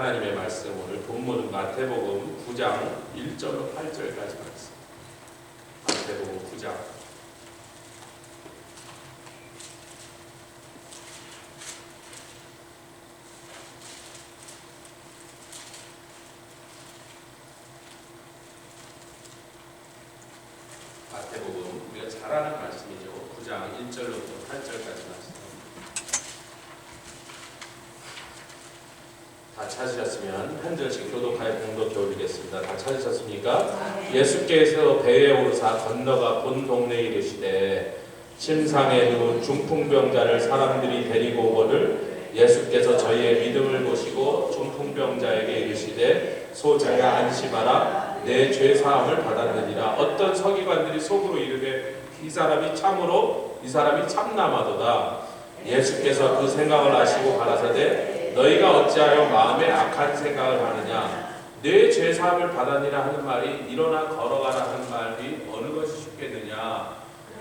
하나님의 말씀 오늘 본문 마태복음 9장 1절로 8절까지 말씀. 마태복음 9장 마태복음 우리가 잘 아는 말씀이죠. 9장 1절로부터 8절까지 말씀. 다 찾으셨으면 한 절씩 교독하여 공독해 올리겠습니다. 다 찾으셨습니까? 예수께서 배에 오르사 건너가 본 동네에 이르시되 침상에 누운 중풍병자를 사람들이 데리고 오거늘 예수께서 저희의 믿음을 보시고 중풍병자에게 이르시되 소자야 안심하라 내 죄 사함을 받았느니라. 어떤 서기관들이 속으로 이르되 이 사람이 참남하도다. 예수께서 그 생각을 아시고 가라사대 너희가 어찌하여 마음에 악한 생각을 하느냐. 내 죄 사함을 받았느니라 하는 말이 일어나 걸어가라 하는 말이 어느 것이 쉽겠느냐.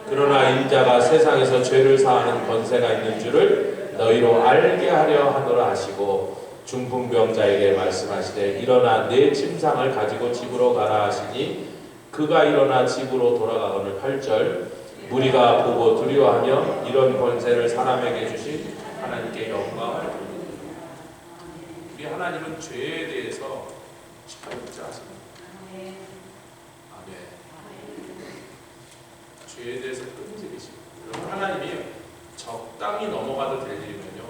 그러나 인자가 세상에서 죄를 사하는 권세가 있는 줄을 너희로 알게 하려 하노라 하시고 중풍병자에게 말씀하시되 일어나 내 침상을 가지고 집으로 가라 하시니 그가 일어나 집으로 돌아가거늘. 8절 무리가 보고 두려워하며 이런 권세를 사람에게 주신 하나님께 영광을 돌립니다. 우리 하나님은 죄에 대해서 잘 묻자하십니다. 아멘. 죄에 대해서 끈질기십니다. 여러분, 하나님이 적당히 넘어가도 될 일이면요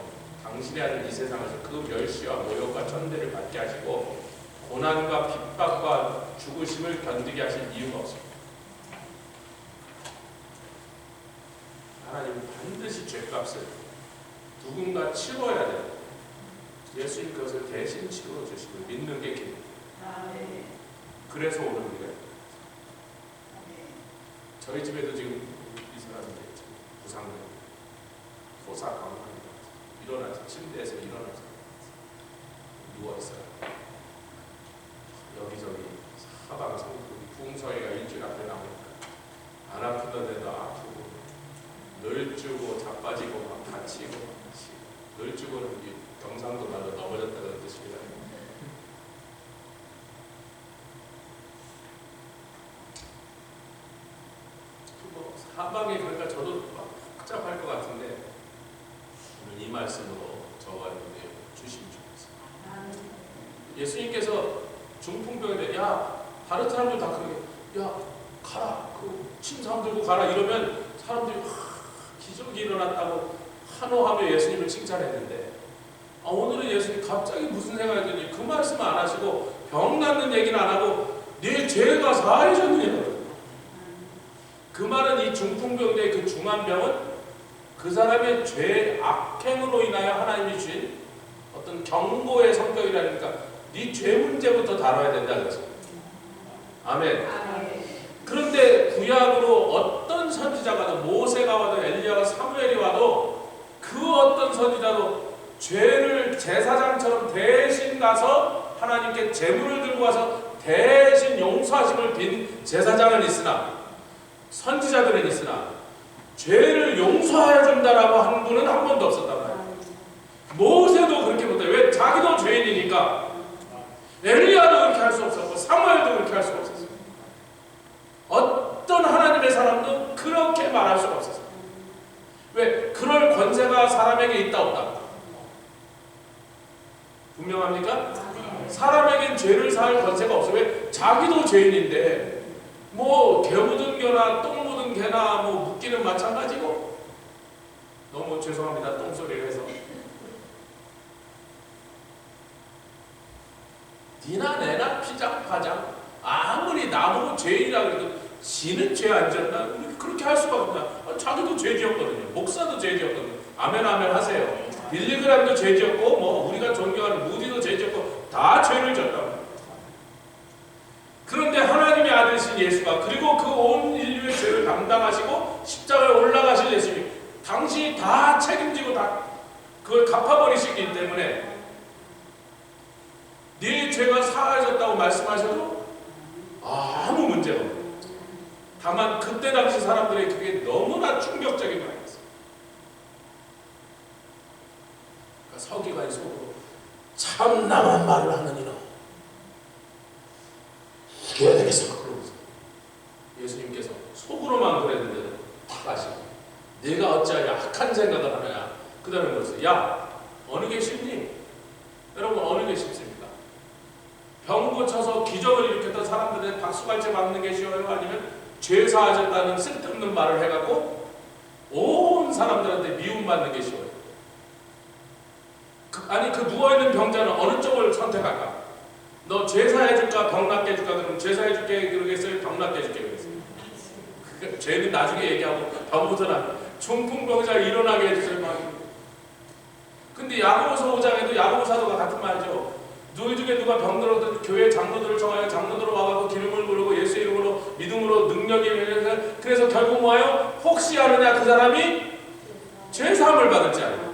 당신의 아들 이 세상에서 그 멸시와 모욕과 천대를 받게 하시고 고난과 핍박과 죽으심을 견디게 하실 이유가 없습니다. 하나님은 반드시 죄값을 누군가 치러야 돼요. 예수님 그것을 대신 치러 주심을 믿는 게 길입니다. 그래서 오늘 우리가 저희 집에도 지금 이 사람이 부상을 호사광 일어나서 침대에서 일어나서 누워있어요. 여기저기 사방 상부 풍서애가 일주일 앞에 나오니까 안 아프던데도 아프고 널뛰고 자빠지고 막 다치고 널뛰고는 경상도 말로 넘어졌다는 뜻입니다. 뭐 한방에 그러니까 저도 막 복잡할 것 같은데 오늘 이 말씀으로 저와 여러분에게 주시면 좋겠습니다. 예수님께서 중풍병인데 야 다른 사람들 다 그러게 야 가라 그 침상 들고 가라 이러면 사람들이 기적이 일어났다고 환호하며 예수님을 칭찬했는데 오늘은 예수님 갑자기 무슨 생각이 드니 그 말씀 안 하시고 병 낫는 얘기는 안 하고 네 죄가 사해졌느냐. 그 말은 이 중풍병자의 그 중한 병은 그 사람의 죄 악행으로 인하여 하나님이 주신 어떤 경고의 성격이라니까 네 죄 문제부터 다뤄야 된다 그랬어. 아멘. 그런데 구약으로 어떤 선지자가 와도 모세가 와도 엘리야가 사무엘이 와도 그 어떤 선지자도 죄를 제사장처럼 대신 가서 하나님께 제물을 들고 와서 대신 용서하심을 빈 제사장은 있으나 선지자들은 있으나 죄를 용서해 준다라고 한 분은 한 번도 없었단 말이에요. 모세도 그렇게 못해. 왜? 자기도 죄인이니까. 엘리야도 그렇게 할 수 없었고 사무엘도 그렇게 할 수 없었어요. 어떤 하나님의 사람도 그렇게 말할 수가 없었어요. 왜? 그럴 권세가 사람에게 있다 없다? 분명합니까? 사람에겐 죄를 사할 권세가 없어요. 왜? 자기도 죄인인데 뭐 개 묻은 개나 똥 묻은 개나 뭐 묻기는 마찬가지고. 너무 죄송합니다. 똥소리를 해서. 니나 내나 피장파장 아무리 나보고 죄인이라 그래도 지는 죄 안 졌나? 그렇게 할 수가 없나? 자기도 죄 지었거든요. 목사도 죄 지었거든요. 아멘 아멘 하세요. 빌리그람도 죄 지었고 뭐 우리가 존경하는 무디도 죄 지었고 다 죄를 졌다고. 그런데 하나님의 아들이신 예수가 그리고 그 온 인류의 죄를 담당하시고 십자가에 올라가신 예수님 당신이 다 책임지고 다 그걸 갚아버리시기 때문에 네 죄가 사해졌다고 말씀하셔도 아무 문제가 없어요. 다만 그때 당시 사람들에게 그게 너무나 충격적인 말이었어요. 그러니까 서기관이 속으로 참남한 말을 하는 이는 이겨야 되겠어. 그러면서 예수님께서 속으로만 그랬는데도 다 아시고 네가 어찌하여 악한 생각을 하느냐. 그 다음에 뭐였어요? 야 어느 게 쉽니? 여러분 어느 게 쉽습니까? 병 고쳐서 기적을 일으켰던 사람들한테 박수갈채 받는 게 쉬워요? 아니면 죄 사하셨다는 쓸데없는 말을 해갖고 온 사람들한테 미움받는 게 쉬워요? 아니 그 누워있는 병자는 어느 쪽을 선택할까? 너 죄 사해줄까? 병 낫게 해줄까? 그럼 죄 사해줄게 그러겠어요? 병 낫게 해줄게 그러겠어요? 죄는 나중에 얘기하고 병부터는 중풍병자 일어나게 해주세요. 근데 야고보서 5장에도 야고보 사도가 같은 말이죠. 너희 중에 누가 병들어도 교회 장로들을 정하여 장로들로 와가지고 기름을 부르고 예수 이름으로 믿음으로 능력이 열려서 그래서 결국 뭐예요? 혹시 아느냐 그 사람이 죄사함을 받을지 아니요.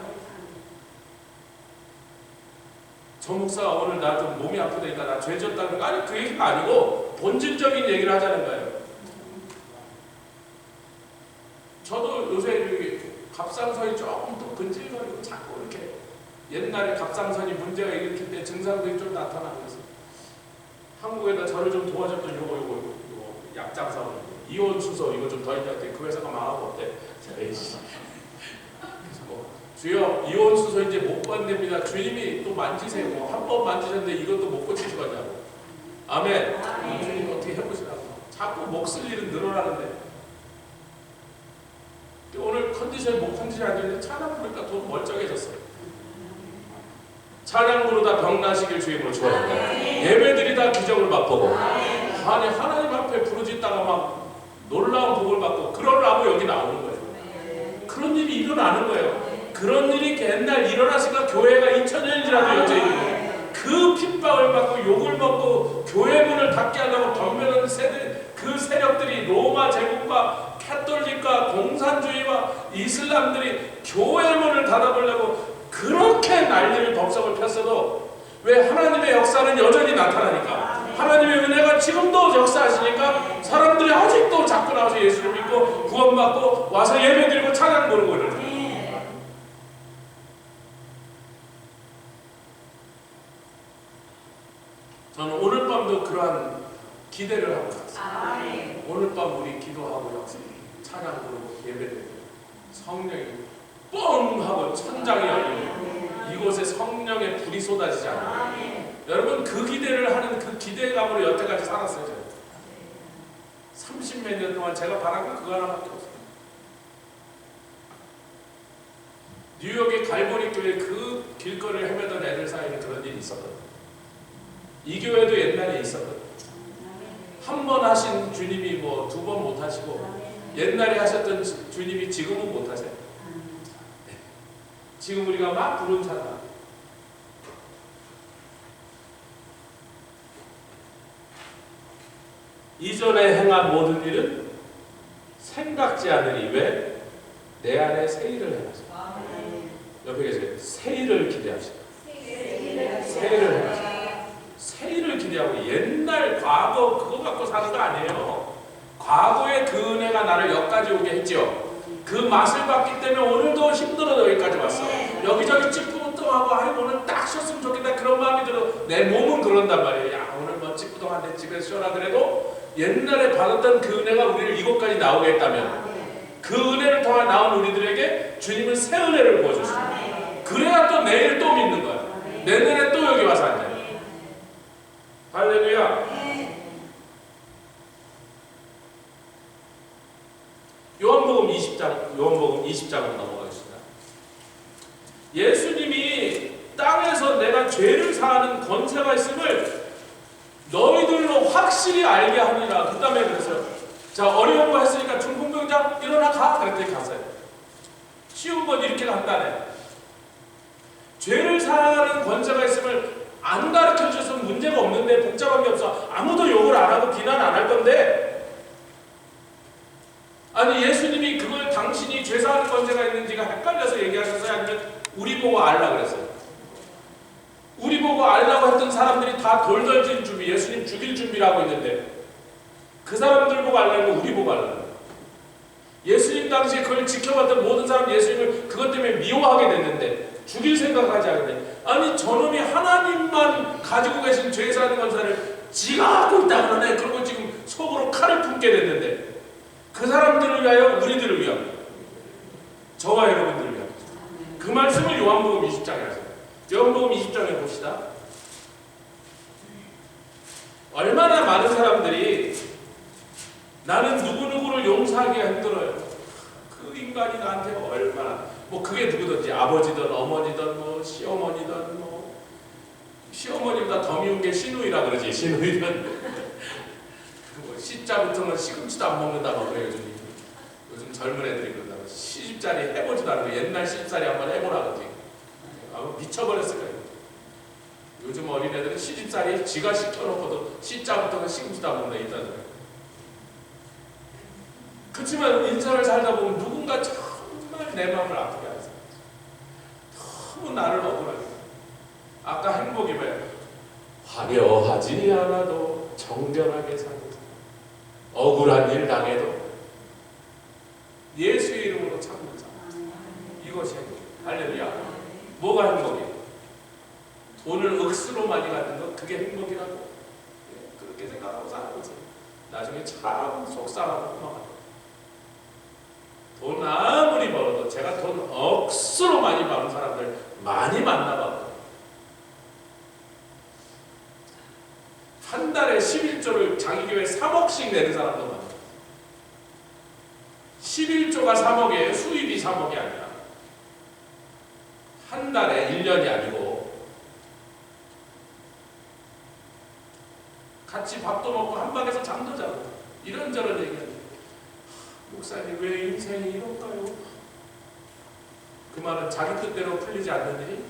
저 목사 오늘 나 좀 몸이 아프다니까 나 죄 졌다는 거 아니 그 얘기가 아니고 본질적인 얘기를 하자는 거예요. 저도 요새 갑상선이 조금 더 근질거리고 자꾸 이렇게 옛날에 갑상선이 문제가 일으킬 때 증상들이 좀 나타나고 있어요. 한국에다 저를 좀 도와줬던 요거 약장사원 이온 수소 이거 좀 더 있다 때 그 회사가 망하고 어때? 에이씨. 그래서 뭐 주여 이온 수소 이제 못 받습니다. 주님이 또 만지세요. 뭐 한 번 만지셨는데 이것도 못 고치시고 하냐고. 아멘. 주님 어떻게 해보시라고. 자꾸 목 쓸 일은 늘어나는데. 오늘 컨디션이 목 컨디션이 안 되는데 찬양 부르니까 더 멀쩡해졌어요. 찬양 부르다 병 나시길 주임으로 축원합니다. 예배드리다 기적을 맛보고 아니 하나님 앞에 부르짖다가 막 놀라운 복을 받고 그러려고 여기 나오는 거예요. 그런 일이 일어나는 거예요. 그런 일이 옛날 일어났으니까 교회가 2000년이라도 여전히 있는 그 핍박을 받고 욕을 먹고 교회 문을 닫게 하려고 덤벼는 그 세력들이 로마 제국과 카톨릭과 공산주의와 이슬람들이 교회 문을 닫아보려고 그렇게 난리를 법석을 폈어도 왜 하나님의 역사는 여전히 나타나니까 하나님의 은혜가 지금도 역사하시니까 사람들이 아직도 자꾸 나와서 예수를 믿고 구원받고 와서 예배드리고 찬양 부르고 이러죠. 저는 오늘 밤도 그러한 기대를 하고 있습니다. 오늘 밤 우리 기도하고 찬양 부르고 예배드리고 성령이 뻥 하고 천장이 열리고 이곳에 성령의 불이 쏟아지지 않아요. 여러분 그 기대를 하는 그 기대감으로 여태까지 살았어요. 제가 30몇 년 동안 제가 바란 건 그거 하나밖에 없어요. 뉴욕의 갈보리 교회 그 길거리를 헤매던 애들 사이에 그런 일이 있었거든요. 이 교회도 옛날에 있었거든요. 한 번 하신 주님이 뭐 두 번 못 하시고 옛날에 하셨던 주님이 지금은 못 하세요. 지금 우리가 막 부른 찬양 이전에 행한 모든 일은 생각지 않으니 왜? 내 안에 새 일을 행하시고 옆에 계세요. 새 일을 기대하시고 새 일을 행하시고 새 일을 기대하고 옛날 과거 그거 갖고 사는 거 아니에요. 과거의 그 은혜가 나를 여기까지 오게 했죠. 그 맛을 봤기 때문에 오늘도 힘들어도 여기까지 왔어. 여기저기 찌뿌둥하고 아이 오늘 딱 쉬었으면 좋겠다 그런 마음이 들어. 내 몸은 그런단 말이에요. 야 오늘 뭐 찌뿌둥한데 집에서 쉬어라 그래도 옛날에 받았던 그 은혜가 우리를 이곳까지 나오게 했다면 그 은혜를 통해 나온 우리들에게 주님은 새 은혜를 부어주십니다. 그래야 또 내일 또 믿는 거야. 내년에 또 여기 와서 앉아요. 할렐루야. 요한복음 20장으로 넘어가겠습니다. 예수님이 땅에서 내가 죄를 사하는 권세가 있음을 너희들로 확실히 알게 하니라. 그 다음에 그랬어요. 자 어려운 거 했으니까 중풍병자 일어나 가. 그랬더니 갔어요. 쉬운 건 이렇게 간단해. 죄를 사하는 권세가 있음을 안 가르쳐 주셔서 문제가 없는데 복잡한 게 없어. 아무도 욕을 안 하고 비난 안 할 건데 아니 예수님이 그걸 당신이 죄사하는 권세가 있는지가 헷갈려서 얘기하셨어요? 아니면 우리 보고 알라 그랬어요? 우리 보고 알라고 했던 사람들이 다 돌 던질 준비, 예수님 죽일 준비를 하고 있는데 그 사람들 보고 알라고 우리 보고 알라고. 예수님 당시에 그걸 지켜봤던 모든 사람 예수님을 그것 때문에 미워하게 됐는데 죽일 생각을 하지 않는데 아니 저놈이 하나님만 가지고 계신 죄사하는 권세를 지가 갖고 있다 그러네. 그리고 지금 속으로 칼을 품게 됐는데 그 사람들을 위하여 우리들을 위하여 저와 여러분들을 위하여 그 말씀을 요한복음 20장에 하세요. 요한복음 20장에 봅시다. 얼마나 많은 사람들이 나는 누구누구를 용서하기가 힘들어요. 그 인간이 나한테 얼마나 뭐 그게 누구든지 아버지든 어머니든 뭐 시어머니든 뭐 시어머니보다 더 미운 게 시누이라 그러지. 시누이는 뭐 시자부터는 시금치도 안 먹는다 막 그래. 요즘 젊은 애들이 그런다고 시집살이 해보지도 않고 옛날 시집살이 한번 해보라 그러지. 미쳐버렸을 거예요. 요즘 어린애들은 시집살이 지가 시켜놓고도 시자부터는 시금치도 안 먹는다 일단. 그렇지만 인생을 살다 보면 누군가 정말 내 마음을 아프게 하는 사람, 너무 나를 억울하게 하는. 아까 행복이 뭐예요? 화려하지 않아도 정결하게 사는 사람, 억울한 일 당해도 예수의 이름으로 참는 사람, 이것이 행복. 할렐루야. 뭐가 행복이에요? 돈을 억수로 많이 갖는 것, 그게 행복이라고. 그렇게 생각하고 사는 거지. 나중에 참 속상하고 고마워요. 돈 아무리 벌어도 제가 돈 억수로 많이 버는 사람들 많이 만나봤거든요. 한 달에 11조를 자기 교회 3억씩 내는 사람도 많아요. 11조가 3억이에요. 수입이 3억이 아니라. 한 달에 1년이 아니고 같이 밥도 먹고 한 방에서 잠도 자고 이런저런 얘기하는데 목사님 왜 인생이 이럴까요? 그 말은 자기 뜻대로 풀리지 않는 일이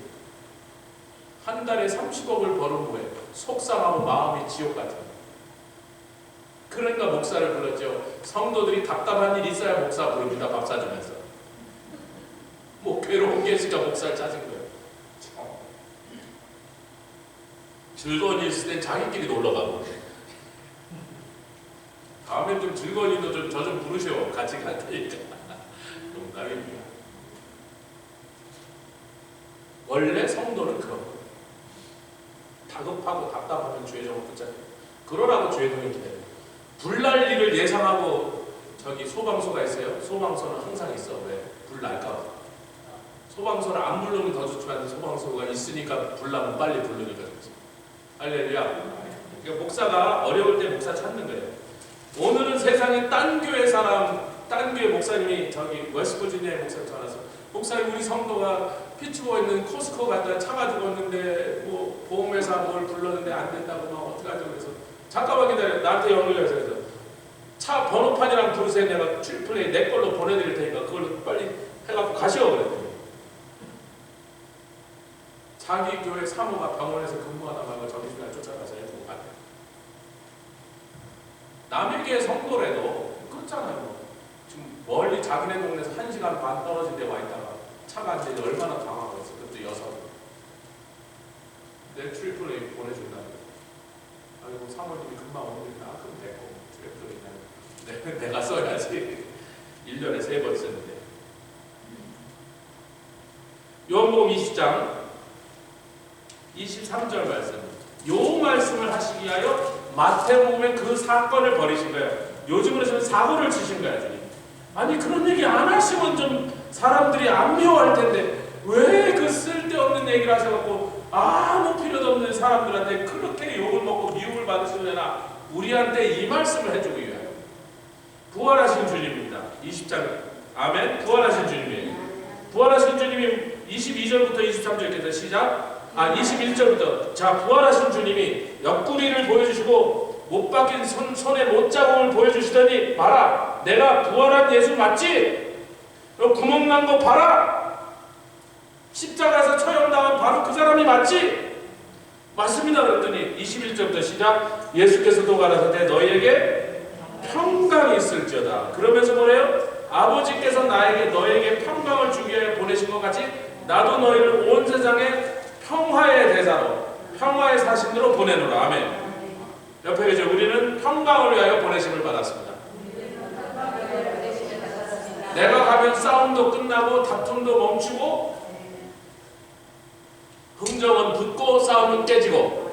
한 달에 30억을 버는 후에 속상하고 마음이 지옥 같은. 그러니까 목사를 불렀죠. 성도들이 답답한 일 있어야 목사 부릅니다. 밥 사주면서. 뭐 괴로운 게 있으니까 목사를 짜증 거예요. 즐거운 일 있을 땐 자기끼리 놀러가고 다음엔 좀 즐거운 일도 저 좀 부르셔. 같이 갈 테니까. 농담입니다. 원래 성도는 그런 거예요. 다급하고 답답하면 죄종을 붙잡아요. 그러라고 죄종이 기다려요. 불날 일을 예상하고 저기 소방서가 있어요. 소방서는 항상 있어. 왜? 불 날까 봐. 소방서를 안 부르면 더 좋지만 소방서가 있으니까 불나면 빨리 부르니까 좋지. 할렐루야. 그러니까 목사가 어려울 때 목사 찾는 거예요. 오늘은 세상에 딴 교회 사람, 딴 교회 목사님이 저기 웨스트버지니아의 목사님 전화서 목사님 우리 성도가 피츠버에 있는 코스코 갔다 차가 죽었는데 뭐 보험회사 뭘 불렀는데 안 된다고 막 어떡하죠. 그래서 잠깐만 기다려. 나한테 연락해서 그래서 차 번호판이랑 부르세요. 내가 트리플레이 내 걸로 보내드릴 테니까 그걸로 빨리 해갖고 가시오 그랬더니 자기 교회 사모가 병원에서 근무하다 말고 저기 그냥 쫓아가서 해보고 갔대. 남의 교회 성도래도 그렇잖아요. 지금 멀리 자기네 동네에서 1시간 반 떨어진 데 와 있다가 차가 안 되니 얼마나 당황하겠어. 그것도 여성. 내 트리플레이 보내준다고. 아이고 사모님이 금방 오는데 그럼 됐고 트리플레이는 내가 써야지. 1년에 3번 쓰는데. 요한복음 20장 23절 말씀. 요 말씀을 하시기 위하여 마태복음에 그 사건을 버리신 거예요. 요즘으로 해서는 사고를 치신 거야. 아니 그런 얘기 안 하시면 좀 사람들이 안 미워할 텐데 왜 그 쓸데없는 얘기를 하셔갖고 아무 필요도 없는 사람들한테 그렇게 욕을 먹고 미움을 받으시려나. 우리한테 이 말씀을 해주기 위하여. 부활하신 주님입니다. 20장 아멘. 부활하신 주님이에요. 부활하신 주님이 22절부터 23절까지 시작. 21절부터 자 부활하신 주님이 옆구리를 보여주시고 못 박힌 손에 못자국을 보여주시더니 봐라 내가 부활한 예수 맞지? 너 구멍 난 거 봐라. 십자가에서 처형당한 바로 그 사람이 맞지? 맞습니다. 그랬더니 21절부터 시작. 예수께서도 가라사대 너희에게 평강이 있을지어다. 그러면서 뭐래요? 아버지께서 나에게 너에게 평강을 주기 위해 보내신 것 같이 나도 너희를 온 세상에 평화의 대사로 평화의 사신으로 보내노라. 아멘. 옆에 계죠. 우리는 평강을 위하여 보내심을 받았습니다. 내가 가면 싸움도 끝나고 다툼도 멈추고 흥정은 붙고 싸움은 깨지고.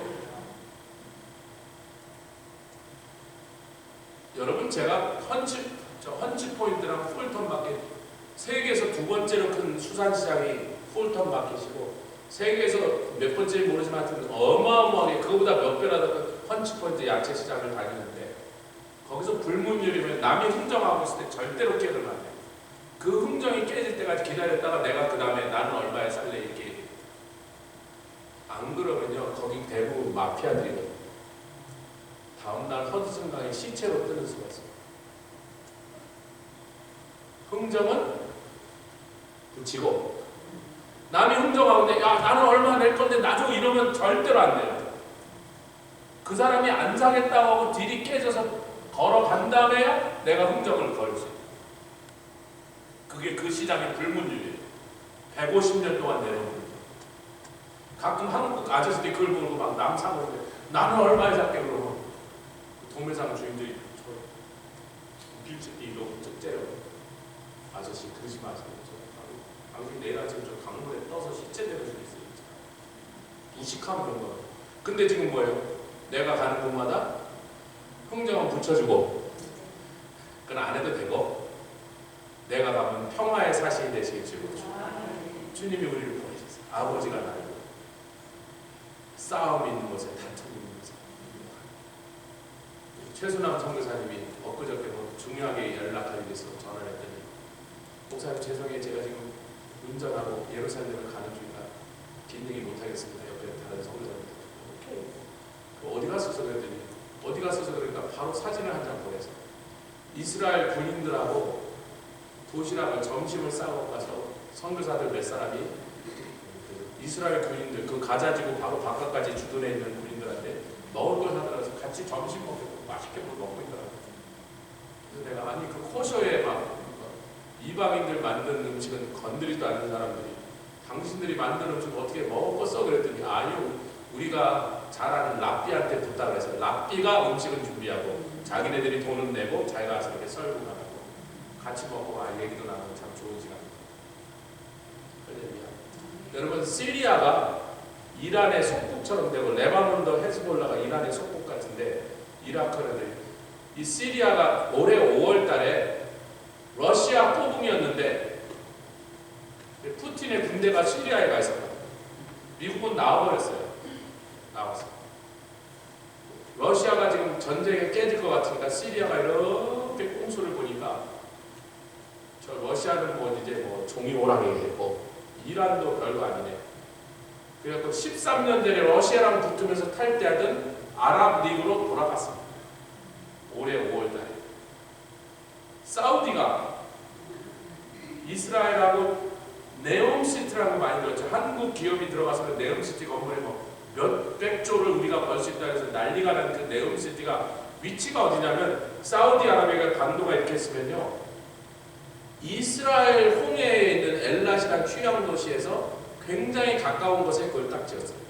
여러분 제가 헌치 포인트랑 풀턴 마켓, 세계에서 두 번째로 큰 수산시장이 풀턴 마켓이고 세계에서 몇 번째인지 모르지만 하여튼 어마어마하게 그거보다 몇 배나 더 헌치 포인트 야채 시장을 다니는데 거기서 불문율이면 남이 흥정하고 있을 때 절대로 깨들면 안 돼. 그 흥정이 깨질 때까지 기다렸다가 내가 그 다음에 나는 얼마에 살래 이렇게. 안 그러면요 거기 대부분 마피아들이거든요. 다음날 허드슨강에 시체로 뜨는 수가 있어요. 흥정은 붙이고 남이 흥정하는데 야 나는 얼마 낼 건데 나도 이러면 절대로 안 돼요. 그 사람이 안 사겠다고 하고 딜이 깨져서 걸어간 다음에야 내가 흥정을 걸 수 있어요. 그게 그 시장의 불문율이에요. 150년 동안 내려온 거예요. 가끔 한국 아저씨들이 그걸 보고 막 남 사고 나는 얼마에 살게 그러면 동매상 주인들이 빌지 이러고 째려. 아저씨 그러지 마세요. 당신 내일 아침 저 강물에 떠서 시체 되는 수 있어요. 무식한 그런 거. 근데 지금 뭐예요? 내가 가는 곳마다 흥정은 붙여주고 그건 안 해도 되고 내가 가면 평화의 사시인 되시길 주고 주님이 우리를 보내셨어요. 아버지가 나를 싸움 있는 곳에 다툼 있는 곳에 최순남 선교사님이 엊그저께 뭐 중요하게 연락하기 위해서 전화를 했더니 목사님 죄송해요. 제가 지금 운전하고 예루살렘을 가는 중이라 빈얘기 못하겠습니다. 옆에 다른 성도님들 오케이. 어디 갔어서 그랬더니 어디 갔어서 그러니까 바로 사진을 한 장 보내서 이스라엘 군인들하고 도시락을 점심을 싸고 가서 선교사들 몇 사람이 이스라엘 군인들 그 가자지구 바로 바깥까지 주둔해 있는 군인들한테 먹을 걸 사들어서 같이 점심 먹고 맛있게 먹고 있더라고요. 그래서 내가 아니 그 코쇼에 막 이방인들 만든 음식은 건드리지도 않는 사람들이 당신들이 만든 음식 어떻게 먹었어? 그랬더니 아유 우리가 잘 아는 랍비한테 부탁을 해서 랍비가 음식을 준비하고 자기네들이 돈은 내고 자기가 저렇게 썰고 나가고 같이 먹고 얘기도 나누고 참 좋은 시간입니다. 여러분 시리아가 이란의 속국처럼 되고 레바논도 헤즈볼라가 이란의 속국 같은데 이라크는 이 시리아가 올해 5월 달에 러시아 포궁이었는데 푸틴의 군대가 시리아에 가 있었거든요. 미국은 나와버렸어요. 나와서 러시아가 지금 전쟁에 깨질 것 같으니까 시리아가 이렇게 꼼수를 보니까 저 러시아는 뭐 이제 뭐 종이 오랑이 했고 이란도 별거 아니네. 그래갖고 13년 전에 러시아랑 붙으면서 탈퇴하던 아랍리그로 돌아갔습니다. 올해 5월달에 사우디가 이스라엘하고 네옴시티라고 많이 들었죠. 한국 기업이 들어가서 네옴시티 건물에 뭐 몇백 조를 우리가 벌 수 있다 해서 난리가 난 그 네옴시티가 위치가 어디냐면 사우디아라비아가 반도가 이렇게 있으면요 이스라엘 홍해에 있는 엘랏이라는 휴양 도시에서 굉장히 가까운 곳에 그걸 딱 지었어요.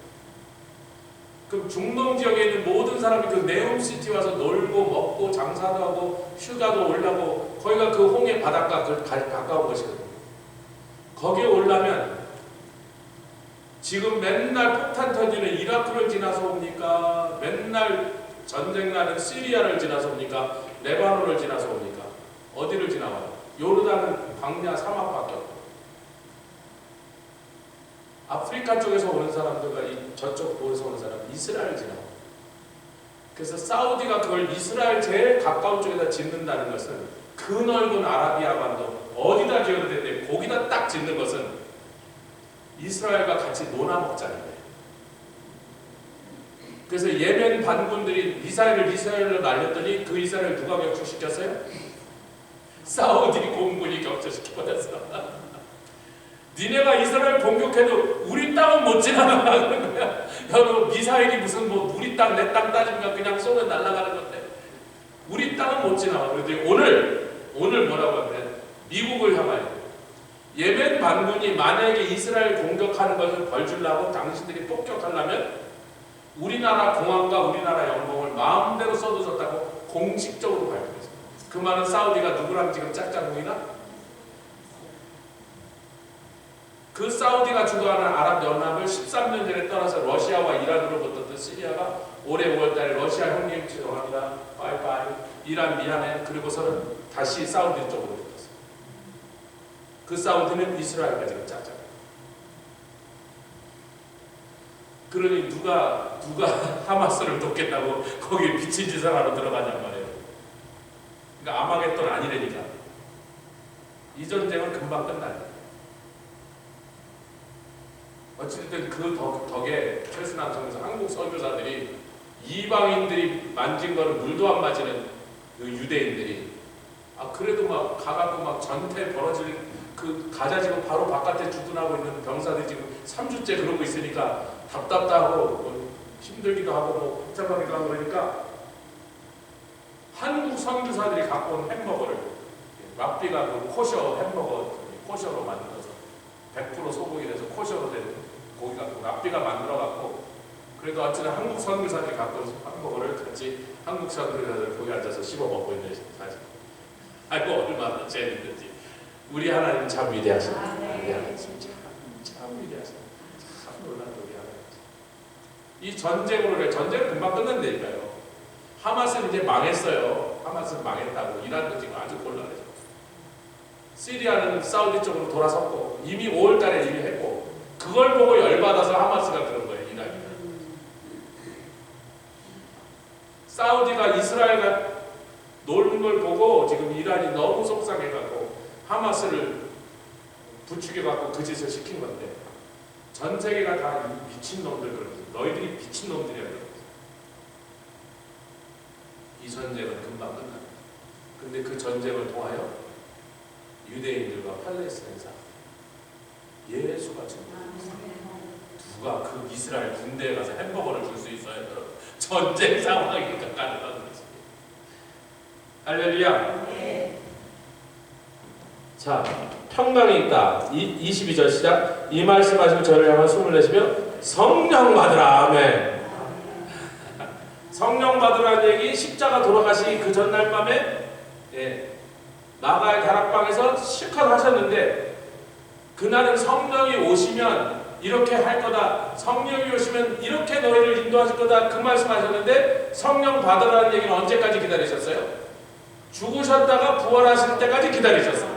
그럼 중동 지역에 있는 모든 사람이 그 네옴시티 와서 놀고 먹고 장사도 하고 휴가도 올라고 거기가 그 홍해 바닷가 그 가까운 곳이거든요. 거기에 올라면 지금 맨날 폭탄 터지는 이라크를 지나서 옵니까? 맨날 전쟁 나는 시리아를 지나서 옵니까? 레바논을 지나서 옵니까? 어디를 지나와요? 요르단은 광야 사막밖에 없고 아프리카 쪽에서 오는 사람들과 저쪽 도에서 오는 사람은 이스라엘 지나고 그래서 사우디가 그걸 이스라엘 제일 가까운 쪽에다 짓는다는 것은 그 넓은 아라비아 반도 어디다 지어도 되는데 거기다 딱 짓는 것은 이스라엘과 같이 놀아먹자는 거예요. 그래서 예멘 반군들이 미사일을 이스라엘로 날렸더니 그 이스라엘 누가 격추시켰어요? 사우디 공군이 격추시켜버렸어. 니네가 이스라엘 공격해도 우리 땅은 못 지나가는 거야. 여러분 미사일이 무슨 뭐 우리 땅 내 땅 따지면 그냥 쏘면 날아가는 건데 우리 땅은 못 지나가. 그런데 오늘 뭐라고 하면 미국을 향하여 예멘 반군이 만약에 이스라엘 공격하는 것을 벌주려고 당신들이 폭격하려면 우리나라 공항과 우리나라 영공을 마음대로 써도 좋다고 공식적으로 발표했어요. 그 말은 사우디가 누구랑 지금 짝짝꿍이나? 그 사우디가 주도하는 아랍연합을 13년 전에 2011년에 떠나서 러시아와 이란으로 붙었던 시리아가 올해 5월달에 러시아 형님 죄송합니다. 빠이빠이. 이란 미안해. 그리고서는 다시 사우디 쪽으로 붙었어요. 그 사우디는 이스라엘까지 짝짝. 그러니 누가 하마스를 돕겠다고 거기에 미친 짓을 하러 들어가냔 말이에요. 그러니까 아마겟돈 아니라니까. 이 전쟁은 금방 끝나요. 어쨌든 그 덕에 최순환 통해서 한국 선교사들이 이방인들이 만진 거는 물도 안 맞이는 그 유대인들이 그래도 막 가갖고 막 전태 벌어질 그 가자 지금 바로 바깥에 주둔하고 있는 병사들이 지금 3주째 그러고 있으니까 답답하고 뭐 힘들기도 하고 뭐 복잡하기도 하고 그러니까 한국 선교사들이 갖고 온 햄버거를 락비가 그 코셔 햄버거 코셔로 만들어서 100% 소고기 돼서 코셔로 된 고기 갖고 락비가 만들어 갖고 그래도 어쨌든 한국 선교사들이 갖고 온 햄버거를 같이 한국 선교사들 거기 앉아서 씹어 먹고 있는 사진. 아이고 얼마나 재밌는지. 우리 하나님 참 위대하십니다. 우리 하나님 참 위대하십니다. 참 놀라운 우리 하나님. 이 전쟁으로 그래 전쟁은 금방 끝난다니까요. 하마스는 이제 망했어요. 하마스는 망했다고. 이란도 지금 아주 곤란해져. 시리아는 사우디 쪽으로 돌아섰고 이미 5월달에 이미 했고 그걸 보고 열받아서 하마스가 그런 거예요. 이란이. 사우디가 이스라엘과 노는 걸 보고 지금 이란이 너무 속상해갖고 하마스를 부추겨갖고 그 짓을 시킨 건데 전 세계가 다 미친놈들 그러거든. 너희들이 미친놈들이야 그러거든. 이 전쟁은 금방 끝납니다. 근데 그 전쟁을 통하여 유대인들과 팔레스타인 사람 예수가 증거합니다. 누가 그 이스라엘 군대에 가서 햄버거를 줄 수 있어요? 전쟁 상황이니까 가능한 거지. 할렐루야. 네. 자, 평강이 있다. 22절 시작. 이 말씀하시고 저를 향한 숨을 내쉬며 성령 받으라. 아멘. 성령 받으라는 얘기 십자가 돌아가시기 그 전날 밤에 마가의 다락방에서 실컷 하셨는데 그날은 성령이 오시면 이렇게 할 거다. 성령이 오시면 이렇게 너희를 인도하실 거다. 그 말씀하셨는데 성령 받으라는 얘기는 언제까지 기다리셨어요? 죽으셨다가 부활하실 때까지 기다리셨어요.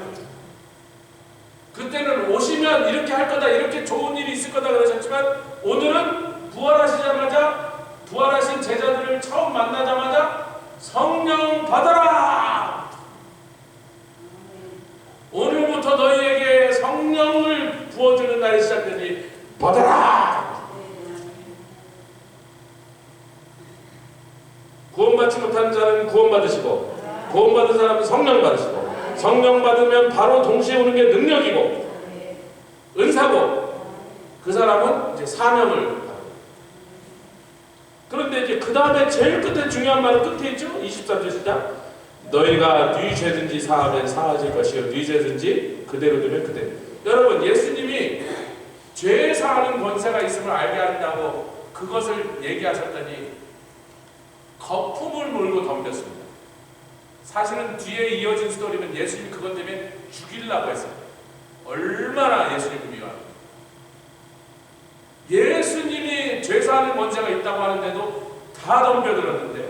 그때는 오시면 이렇게 할 거다. 이렇게 좋은 일이 있을 거다 그러셨지만 오늘은 부활하시자마자 부활하신 제자들을 처음 만나자마자 성령 받아라. 오늘부터 너희에게 성령을 부어주는 날이 시작되니 받아라. 구원받지 못하는 자는 구원받으시고 구원받은 사람은 성령 받으시고 성령 받으면 바로 동시에 오는 게 능력이고 은사고 그 사람은 이제 사명을 받는. 그런데 이제 그 다음에 제일 끝에 중요한 말은 끝에 있죠. 23절 시작. 너희가 네 죄든지 사하면 사하질 것이요 네 죄든지 그대로 두면 그대로. 여러분 예수님이 죄 사하는 권세가 있음을 알게 한다고 그것을 얘기하셨더니 거품을 몰고 덤볐습니다. 사실은 뒤에 이어진 스토리는 예수님이 그것 때문에 죽이려고 했어요. 얼마나 예수님을 미워합니다. 예수님이 죄 사하는 권세가 있다고 하는데도 다 덤벼들었는데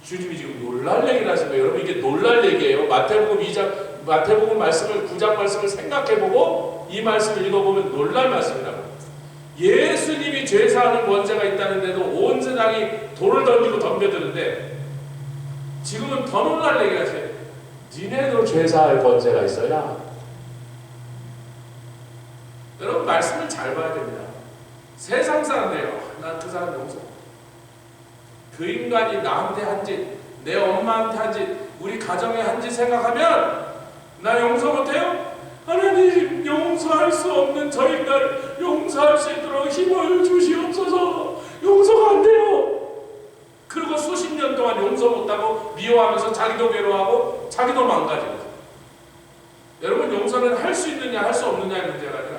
주님이 지금 놀랄 얘기를 하신 거예요. 여러분 이게 놀랄 얘기예요. 마태복음 말씀을 9장 말씀을 생각해보고 이 말씀을 읽어보면 놀랄 말씀이라고. 예수님이 죄 사하는 권세가 있다는데도 온 세상이 돌을 던지고 덤벼드는데 지금은 더 놀랄 얘기가 있어요. 니네도 죄 사할 권세가 있어야. 여러분 말씀을 잘 봐야 됩니다. 세상 사람들이요. 난 그 사람 용서. 그 인간이 나한테 한 짓, 내 엄마한테 한 짓, 우리 가정에 한 짓 생각하면 나 용서 못해요? 하나님 용서할 수 없는 저 인간을 용서할 수 있도록 힘을 주시옵소서. 용서가 안 돼요. 그리고 수십 년 동안 용서 못하고 미워하면서 자기도 괴로워하고 자기도 망가지고. 여러분 용서는 할 수 있느냐 할 수 없느냐의 문제가 아니라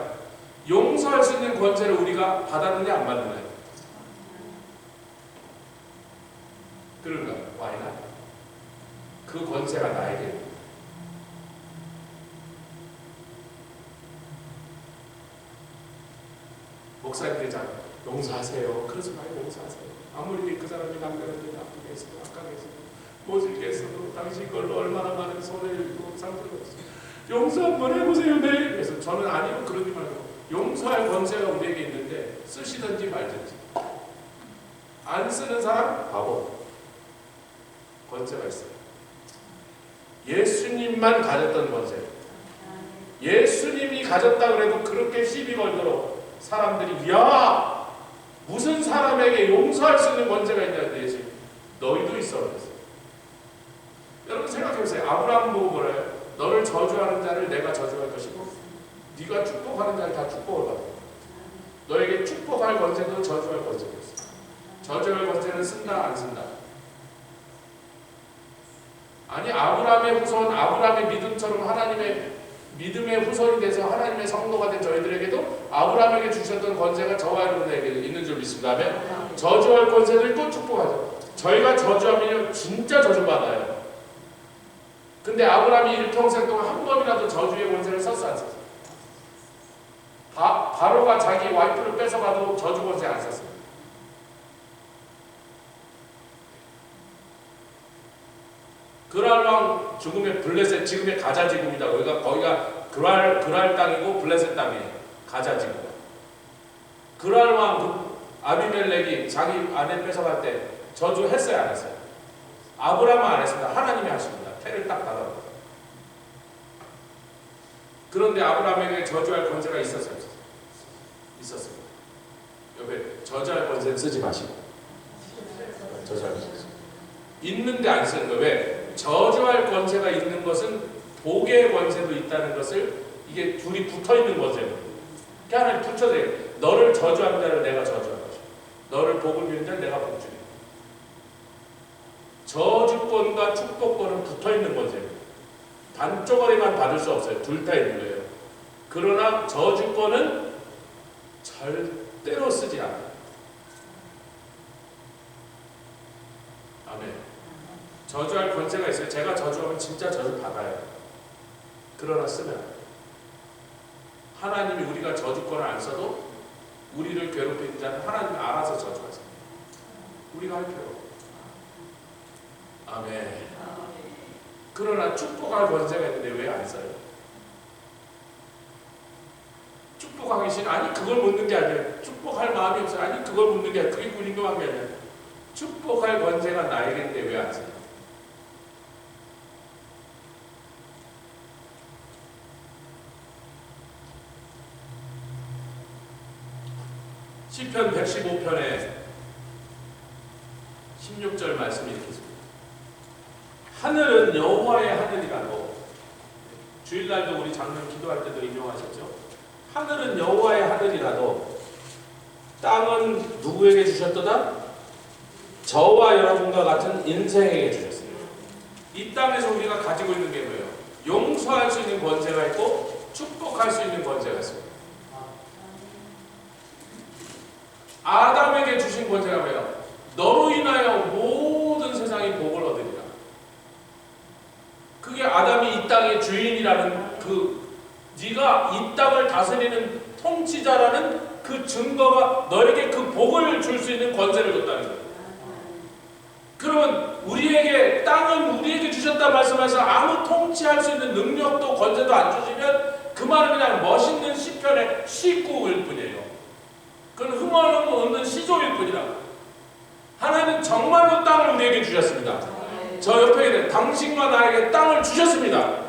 용서할 수 있는 권세를 우리가 받았느냐 안 받느냐. 그런가? 와이나? 그 권세가 나에게 목사님들이잖아요. 용서하세요. 그러지 말고 용서하세요. 아무리 그 사람이 남편한테 나쁘게 했어도 악하게 했어도 모질게 했어도 당신 걸로 얼마나 많은 손해를 입고 상처를 받았어요. 용서 한번 해보세요. 네. 그래서 저는 아니요. 그러지 말고 용서할 권세가 우리에게 있는데 쓰시든지 말든지. 안 쓰는 사람 바보. 권세가 있어요. 예수님만 가졌던 권세. 예수님이 가졌다 그래도 그렇게 시비 걸도록 사람들이 야 무슨 사람에게 용서할 수 있는 권세가 있다는데 예수님 너희도 있어 그랬어요. 여러분 생각해보세요. 아브라함 보고 뭐래요? 너를 저주하는 자를 내가 저주할 것이고 네가 축복하는 자를 다 축복을 받아. 너에게 축복할 권세도 저주할 권세도 있어. 저주할 권세는 쓴다 안 쓴다? 아니 아브라함의 후손, 아브라함의 믿음처럼 하나님의 믿음의 후손이 돼서 하나님의 성도가 된 저희들에게도 아브라함에게 주셨던 권세가 저와 여러분에게 있는 줄 믿습니다. 저주할 권세도 있고 축복하죠. 저희가 저주하면 진짜 저주받아요. 근데 아브라함이 일평생 동안 한 번이라도 저주의 권세를 썼어 안 썼어? 바로가 자기 와이프를 뺏어가도 저주 권세 안 썼어요. 그랄 왕 죽음의 블레셋, 지금의 가자 지구입니다. 거기가 그랄 땅이고 블레셋 땅이에요. 가자 지구. 그랄 왕 아비멜렉이 자기 아내 뺏어갈 때 저주했어요 안 했어요? 아브라함은 안 했습니다. 하나님이 하십니다. 태를 딱 받아버렸어요. 그런데 아브라함에게 저주할 권세가 있었어요? 있었어요. 옆에 저주할 권세는 쓰지 마시고 저주할 권세 있는데 안 쓰는 거예요. 왜? 저주할 권세가 있는 것은 복의 권세도 있다는 것을 이게 둘이 붙어있는 권세예요. 그러니까 하나님 붙여드려요. 너를 저주하는 자를 내가 저주할 것이고 너를 복을 비는 자를 내가 복 주리라. 저주권과 축복권은 붙어있는 권세예요. 반쪽거리만 받을 수 없어요. 둘 다 있는 거예요. 그러나 저주권은 절대로 쓰지 않아요. 아멘. 저주할 권세가 있어요. 제가 저주하면 진짜 저주 받아요. 그러나 쓰면 하나님이 우리가 저주권을 안 써도 우리를 괴롭히는 자는 하나님이 알아서 저주하세요. 우리가 할 필요 없어요. 아멘. 그러나 축복할 권세가 있는데 왜 안 써요? 축복하기 싫어. 아니 그걸 묻는 게 아니에요. 축복할 마음이 없어요. 아니 그걸 묻는 게 아니에요. 그게 궁금한 게 아니에요. 축복할 권세가 나에게인데 왜 안 써요? 시편 115편에 16절 말씀이 이렇게 있습니다. 하늘은 여호와의 하늘이라고. 주일날도 우리 장로님 기도할 때도 인용하셨죠. 하늘은 여호와의 하늘이라도 땅은 누구에게 주셨도다? 저와 여러분과 같은 인생에게 주셨어요. 이 땅에서 우리가 가지고 있는 게 뭐예요? 용서할 수 있는 권세가 있고 축복할 수 있는 권세가 있습니다. 아담에게 주신 권세가 뭐예요? 너로 인하여 모든 세상이 복을 얻으리라. 그게 아담이 이 땅의 주인이라는 네가 이 땅을 다스리는 통치자라는 그 증거가 너에게 그 복을 줄 수 있는 권세를 줬다는 거예요. 그러면 우리에게 땅은 우리에게 주셨다 말씀해서 아무 통치할 수 있는 능력도 권세도 안 주시면 그 말은 그냥 멋있는 시편의 시구일 뿐이에요. 그건 흥얼흥얼 없는 시조일 뿐이라. 하나님은 정말로 땅을 우리에게 주셨습니다. 저 옆에 있는 당신과 나에게 땅을 주셨습니다.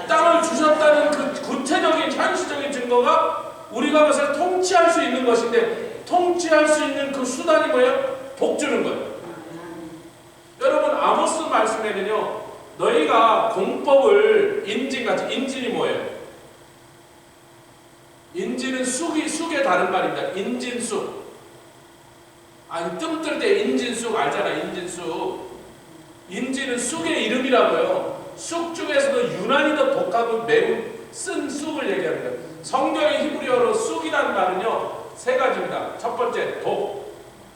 땅을 주셨다는 그 구체적인 현실적인 증거가 우리가 그것을 통치할 수 있는 것인데 통치할 수 있는 그 수단이 뭐예요? 복 주는 거예요. 여러분 아모스 말씀에는요. 너희가 공법을 인진같이 인진이 뭐예요? 인진은 쑥의 다른 말입니다. 인진쑥. 아니 뜸뜰 때 인진쑥 알잖아. 인진쑥. 인진은 쑥의 이름이라고요. 쑥 중에서도 유난히 더 독하고 매우 쓴 쑥을 얘기합니다. 성경의 히브리어로 쑥이라는 말은요. 세 가지입니다. 첫 번째 독,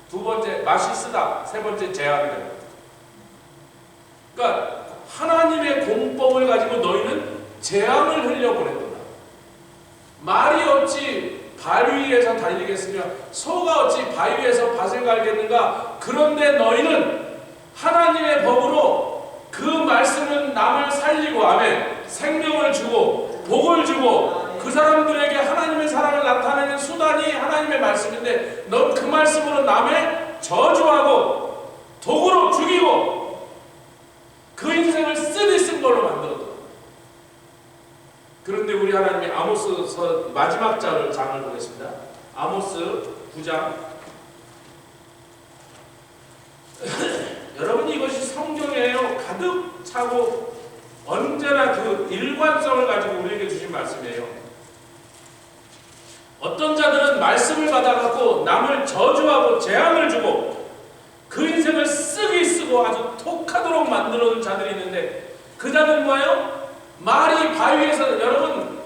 두 번째 맛이 쓰다, 세 번째 제약이다. 그러니까 하나님의 공법을 가지고 너희는 재앙을 흘려보냈구나. 말이 없지 바위 위에서 달리겠으며 소가 어찌 바위 위에서 밭을 갈겠는가. 그런데 너희는 하나님의 법으로 그 말씀은 남을 살리고 아멘 생명을 주고 복을 주고 그 사람들에게 하나님의 사랑을 나타내는 수단이 하나님의 말씀인데 넌 그 말씀으로 남을 저주하고 도구로 죽이고 그 인생을 쓰디 쓴 걸로 만들었다. 그런데 우리 하나님이 아모스서 마지막 장을 보겠습니다. 아모스 9장. 여러분 이것이 성경이에요. 가득 차고 언제나 그 일관성을 가지고 우리에게 주신 말씀이에요. 어떤 자들은 말씀을 받아갖고 남을 저주하고 재앙을 주고 그 인생을 쓰기 쓰고 아주 독하도록 만들어놓은 자들이 있는데 그 자들은 뭐예요? 말이 바위에서 여러분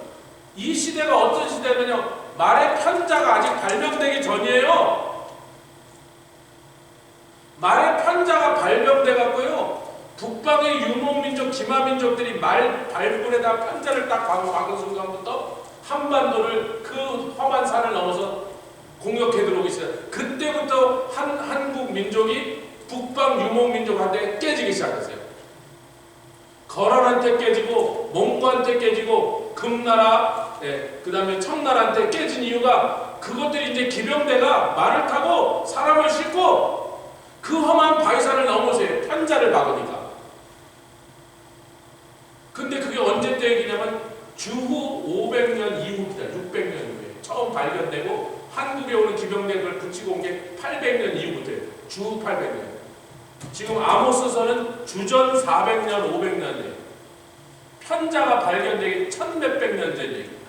이 시대가 어떤 시대냐면요 말의 편자가 아직 발명되기 전이에요. 말의 편자가 발명돼 갖고요 북방의 유목민족 기마민족들이 말 발굴에다 편자를 딱 박은 순간부터 한반도를 그 험한 산을 넘어서 공격해 들어오기 시작해요. 그때부터 한국 민족이 북방 유목민족한테 깨지기 시작했어요. 거란한테 깨지고 몽고한테 깨지고 금나라 그 다음에 청나라한테 깨진 이유가 그것들이 이제 기병대가 말을 타고 사람을 싣고 그 험한 바위산을 넘어서요. 편자를 박으니까. 근데 그게 언제 때 얘기냐면 주후 500년 이후입니다. 600년 이후에 처음 발견되고 한국에 오는 기병대 그걸 붙이고 온 게 800년 이후부터예요. 주후 800년. 지금 아모스서는 주전 400년, 500년이에요. 편자가 발견되기 1100년 전 얘기입니다.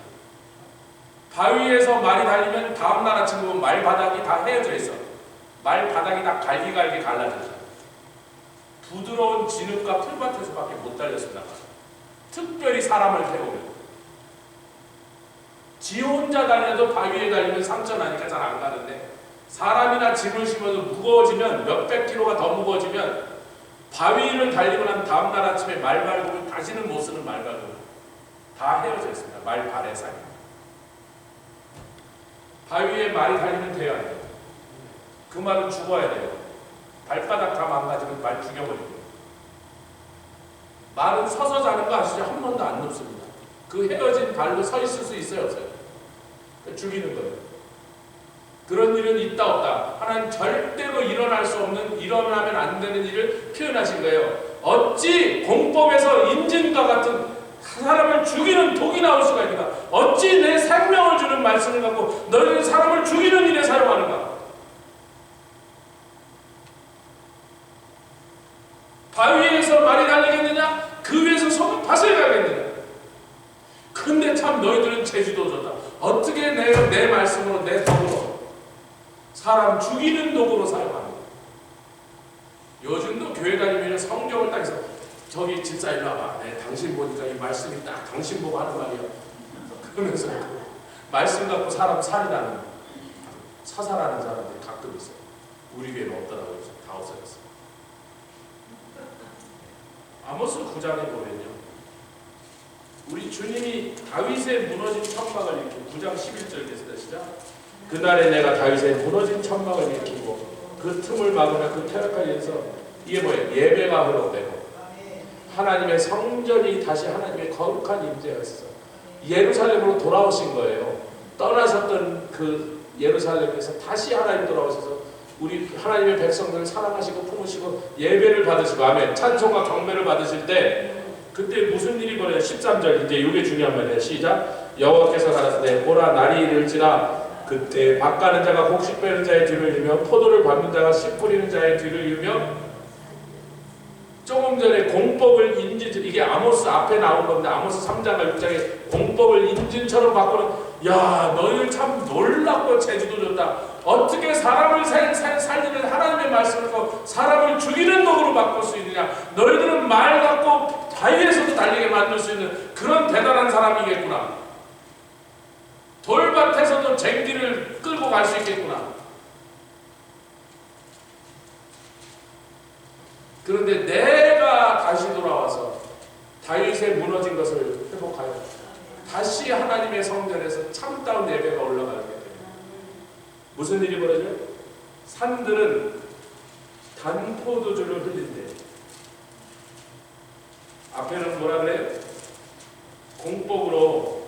바위에서 말이 달리면 다음날 아침 보면 말바닥이 다 헤어져 있어. 말바닥이 다 갈기갈기 갈라져 있어요. 부드러운 진흙과 풀밭에서밖에 못 달렸습니다. 특별히 사람을 태우면. 지 혼자 달려도 바위에 달리면 상처 나니까 잘 안 가는데 사람이나 짐을 싣어서 무거워지면 몇백 킬로가 더 무거워지면 바위를 달리고 난 다음날 아침에 말발굽을 다시는 못 쓰는 말발굽 다 헤어져 있습니다. 말발의 사이. 바위에 말이 달리면 돼야 돼요. 그 말은 죽어야 돼요. 발바닥 다 망가지면 말 죽여버리고. 말은 서서 자는 거 아시죠? 한 번도 안 눕습니다. 그 헤어진 발로 서 있을 수 있어요, 없어요? 죽이는 거예요. 그런 일은 있다 없다. 하나님 절대로 일어날 수 없는, 일어나면 안 되는 일을 표현하신 거예요. 어찌 공법에서 인진과 같은 사람을 죽이는 독이 나올 수가 있는가? 어찌 내 생명을 주는 말씀을 갖고 너희는 사람을 죽이는 일에 사용하는가? 바위에서 말이 달리겠느냐? 그 위에서 소금 밭을 가겠느냐? 근데 참 너희들은 제주도 좋다. 어떻게 내 말씀으로 내 도구로 사람 죽이는 도구로 사용하는 거예요. 요즘도 교회 다니면 성경을 딱 해서 저기 집사 일로 와봐. 당신 보니까 이 말씀이 딱 당신 보고 하는 말이야. 그러면서 말씀 갖고 사람 살인하는 사살하는 사람들이 가끔 있어요. 우리 교회는 없더라고요. 다 없어졌어요. 아모스 9장에 보면요. 우리 주님이 다윗의 무너진 천막을 일으키고 9장 11절 계시다 시작. 그날에 내가 다윗의 무너진 천막을 일으키고 그 틈을 막으며 그 테라칼리에서 이게 뭐예요? 예배가 회복되고 하나님의 성전이 다시 하나님의 거룩한 임재였어. 예루살렘으로 돌아오신 거예요. 떠나셨던 그 예루살렘에서 다시 하나님 돌아오셔서 우리 하나님의 백성들을 사랑하시고 품으시고 예배를 받으시고 아멘 찬송과 경배를 받으실 때 그때 무슨 일이 벌어요? 13절 이제 이게 중요한 말이에요. 시작. 여호와께서 가라사대 보라 날이 이를지라 그때 밭 가는 자가 곡식 빼는 자의 뒤를 이으며 포도를 밟는 자가 씨 뿌리는 자의 뒤를 이으며 조금 전에 공법을 인진 이게 아모스 앞에 나온 건데 아모스 3장과 6장에 공법을 인진처럼 바꾸는 야 너희들 참 놀랍고 제주도 좋다. 어떻게 사람을 살리는 하나님의 말씀을 갖고 사람을 죽이는 도구로 바꿀 수 있느냐. 너희들은 말 갖고 바위에서도 달리게 만들 수 있는 그런 대단한 사람이겠구나. 돌밭에서도 쟁기를 끌고 갈 수 있겠구나. 그런데 내가 다시 돌아와서 다윗의 무너진 것을 회복하여 다시 하나님의 성전에서 참다운 예배가 올라가게 됩니다. 무슨 일이 벌어져요? 산들은 단포도주를 흘린대. 앞에는 뭐라 그래요? 공법으로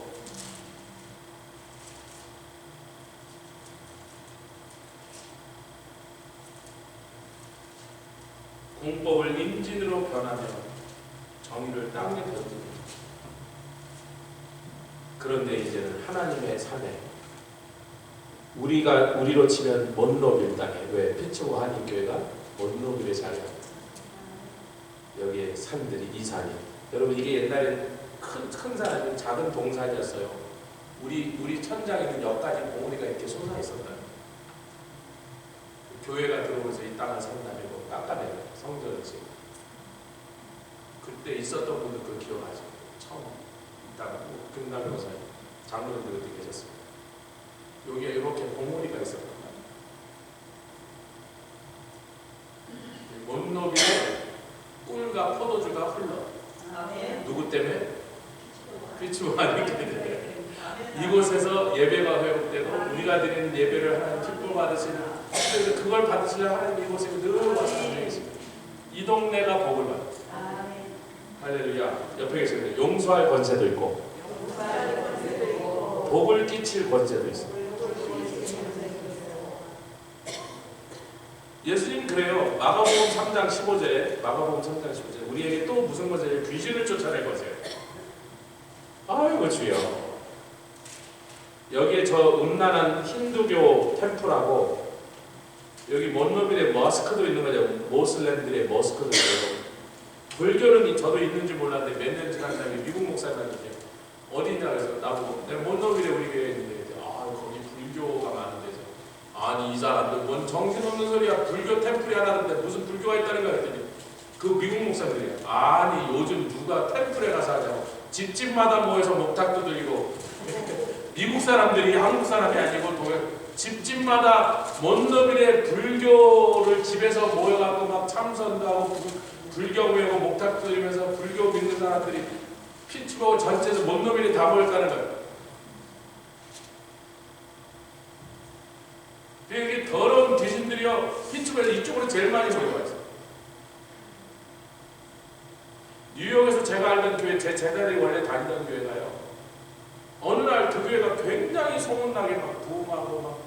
공법을 임진으로 변하며 정의를 땅에 던집니다. 그런데 이제는 하나님의 산에 우리로 치면 먼로빌 땅에, 왜 피츠버 한인교회가 먼로빌에 자리합니다. 여기에 산들이 이 산이, 여러분 이게 옛날에는 큰 산 아니고 작은 동산이었어요. 우리 천장에 있는 여기까지 봉우리가 이렇게 솟아 있었다. 교회가 들어오면서 이 땅을 산다고 깎아내요. 성전을 지고. 그때 있었던 분들 그거 기억하죠? 처음 이 땅 금남 변호사님, 장로님들도 계셨습니다. 여기에 이렇게 봉우리가 있었단 말이에요. 먼로빌에 꿀과 포도주가 흘러. 누구 때문에? 피츠버 한인교회. 이곳에서 예배가 회복되고 우리가 드리는 예배를 하나님 기쁨 받으시는, 그래서 그걸 받으시려고 하나님 이곳에 늘 와서 앉아계십니다. 이 동네가 복을 받았어요. 할렐루야. 옆에 계시는데 용서할 권세도 있고 복을 끼칠 권세도 있어요. 예수님 그래요. 마가복음 3장 15절에 우리에게 또 무슨 권세예요? 귀신을 쫓아낼 권세예요. 아이고 주여. 여기에 저 음란한 힌두교 템플하고 여기 먼로빌에 머스크도 있는 거죠. 모슬렘들의 머스크도 있고, 불교는 저도 있는지 몰랐는데 몇 년 지난 다음에 미국 목사님한테 어디 있냐 그래서 나보고, 내가 먼로빌에 우리 교회에 있는데 거기 불교가 많은데, 아니 이 사람들 뭔 정신없는 소리야. 불교 템플이 하나인데 무슨 불교가 있다는 거야 했더니 그 미국 목사들이야. 아니 요즘 누가 템플에 가서 하냐고. 집집마다 모여서 목탁도 들리고 미국 사람들이 한국 사람이 아니고 집집마다 먼로빌에 불교를 집에서 모여갖고 막 참선도 하고 불교 외우고 목탁도 들리면서 불교 믿는 사람들이 피츠버그 전체에서 먼로빌에 다 모였다는 거예요. 이게 더러운 귀신들이요 피츠버그에서 이쪽으로 제일 많이 모여가 있어요. 뉴욕에서 제가 알던 교회, 제 제자들이 원래 다니던 교회가요, 어느 날 그 교회가 굉장히 소문나게 막 부흥하고 막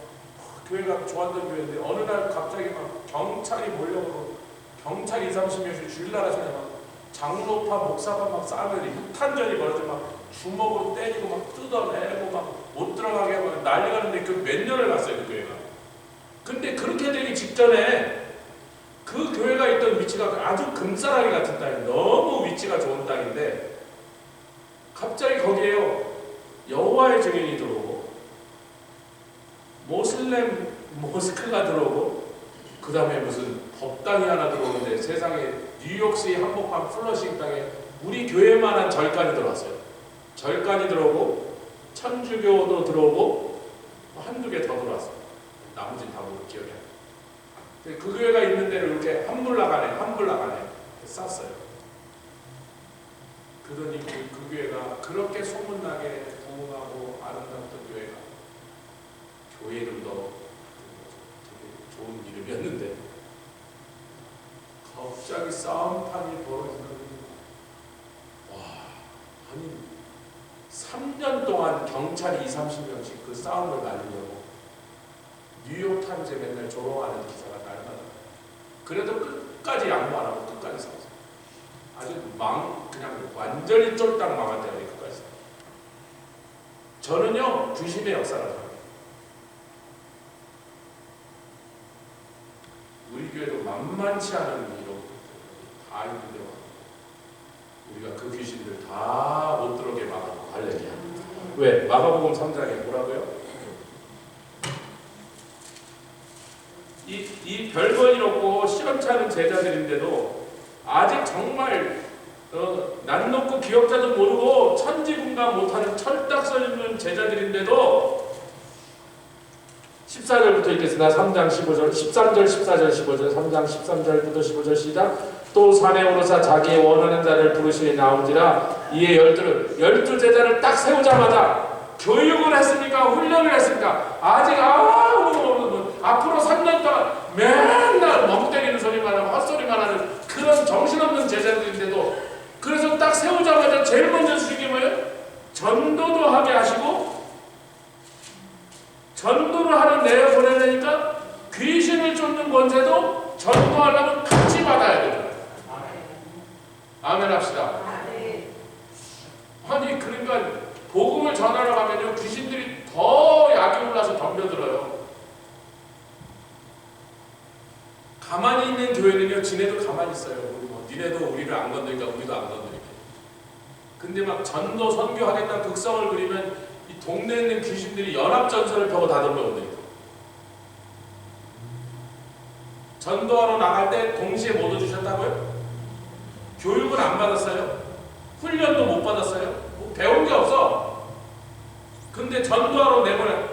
교회가 좋았던 교회인데, 어느 날 갑자기 막 경찰이 몰려오고, 경찰 20-30명씩 주일날 하시냐 막 장로파 목사가 막 싸우면 육탄전이 벌어져 막 주먹으로 때리고 막 뜯어내고 막 못 들어가게 하고 난리가 났는데 그 몇 년을 갔어요 그 교회가. 근데 그렇게 되기 직전에 그 교회가 있던 위치가 아주 금싸라기 같은 땅이, 너무 위치가 좋은 땅인데 갑자기 거기에요 여호와의 증인이 들어오고 모슬렘 모스크가 들어오고 그 다음에 무슨 법당이 하나 들어오는데, 세상에 뉴욕시 한복판 플러싱 땅에 우리 교회만한 절간이 들어왔어요. 절간이 들어오고 천주교도 들어오고 한두 개 더 들어왔어요. 나머지는 다 모르고 기억이 안 나요. 그 교회가 있는 데를 이렇게 한불락 안에 쌌어요. 그러니 그 교회가 그렇게 소문나게 부흥하고 아름답던 교회가, 교회 이름도 되게 좋은 이름이었는데 갑자기 싸움판이 벌어지는, 와, 아니 3년 동안 경찰이 20-30명씩 그 싸움을 날리려고 뉴욕타임즈에 맨날 조롱하는 기사가 날마다. 그래도 끝까지 양보 안 하고 끝까지 싸웠어요. 아주 그냥 완전히 쫄딱 망할 때까지 끝까지 싸웠어요. 저는요 귀신의 역사를 합니다. 우리 교회도 만만치 않은 일로 다 있는데 우리가 그 귀신들 다 못 들어오게 막아놓고 할렐루야. 왜? 마가복음 3장에 뭐라고요? 이 별볼일 없고 시험치 않은 제자들인데도 아직 정말 난 놓고 기억자도 모르고 천지분간 못하는 철딱서리는 제자들인데도 14절부터 읽겠습니다. 3장 15절, 13절, 14절, 15절, 3장 13절부터 15절 시작. 또 산에 오르사 자기의 원하는 자를 부르시니 나온지라. 이에 열두 제자를 딱 세우자마자 교육을 했습니까? 훈련을 했습니까? 아직 아무것도 제일 먼저 주신 게 뭐예요? 전도도 하게 하시고, 전도를 하는 내에 보내려니까 귀신을 쫓는 권세도 전도하려면 같이 받아야 되죠. 아멘 합시다. 아니 그러니까 복음을 전하러 가면요 귀신들이 더 약이 올라서 덤벼들어요. 가만히 있는 교회는요 지네도 가만히 있어요. 니네도 우리를 안 건드니까 우리도 안 건드리게. 근데 막 전도 선교하겠다는 극성을 그리면 이 동네에 있는 귀신들이 연합전선을 펴고 다 덤벼온다니까. 전도하러 나갈 때 동시에 못 얻으셨다고요? 교육은 안 받았어요? 훈련도 못 받았어요? 뭐 배운 게 없어. 근데 전도하러 내보내.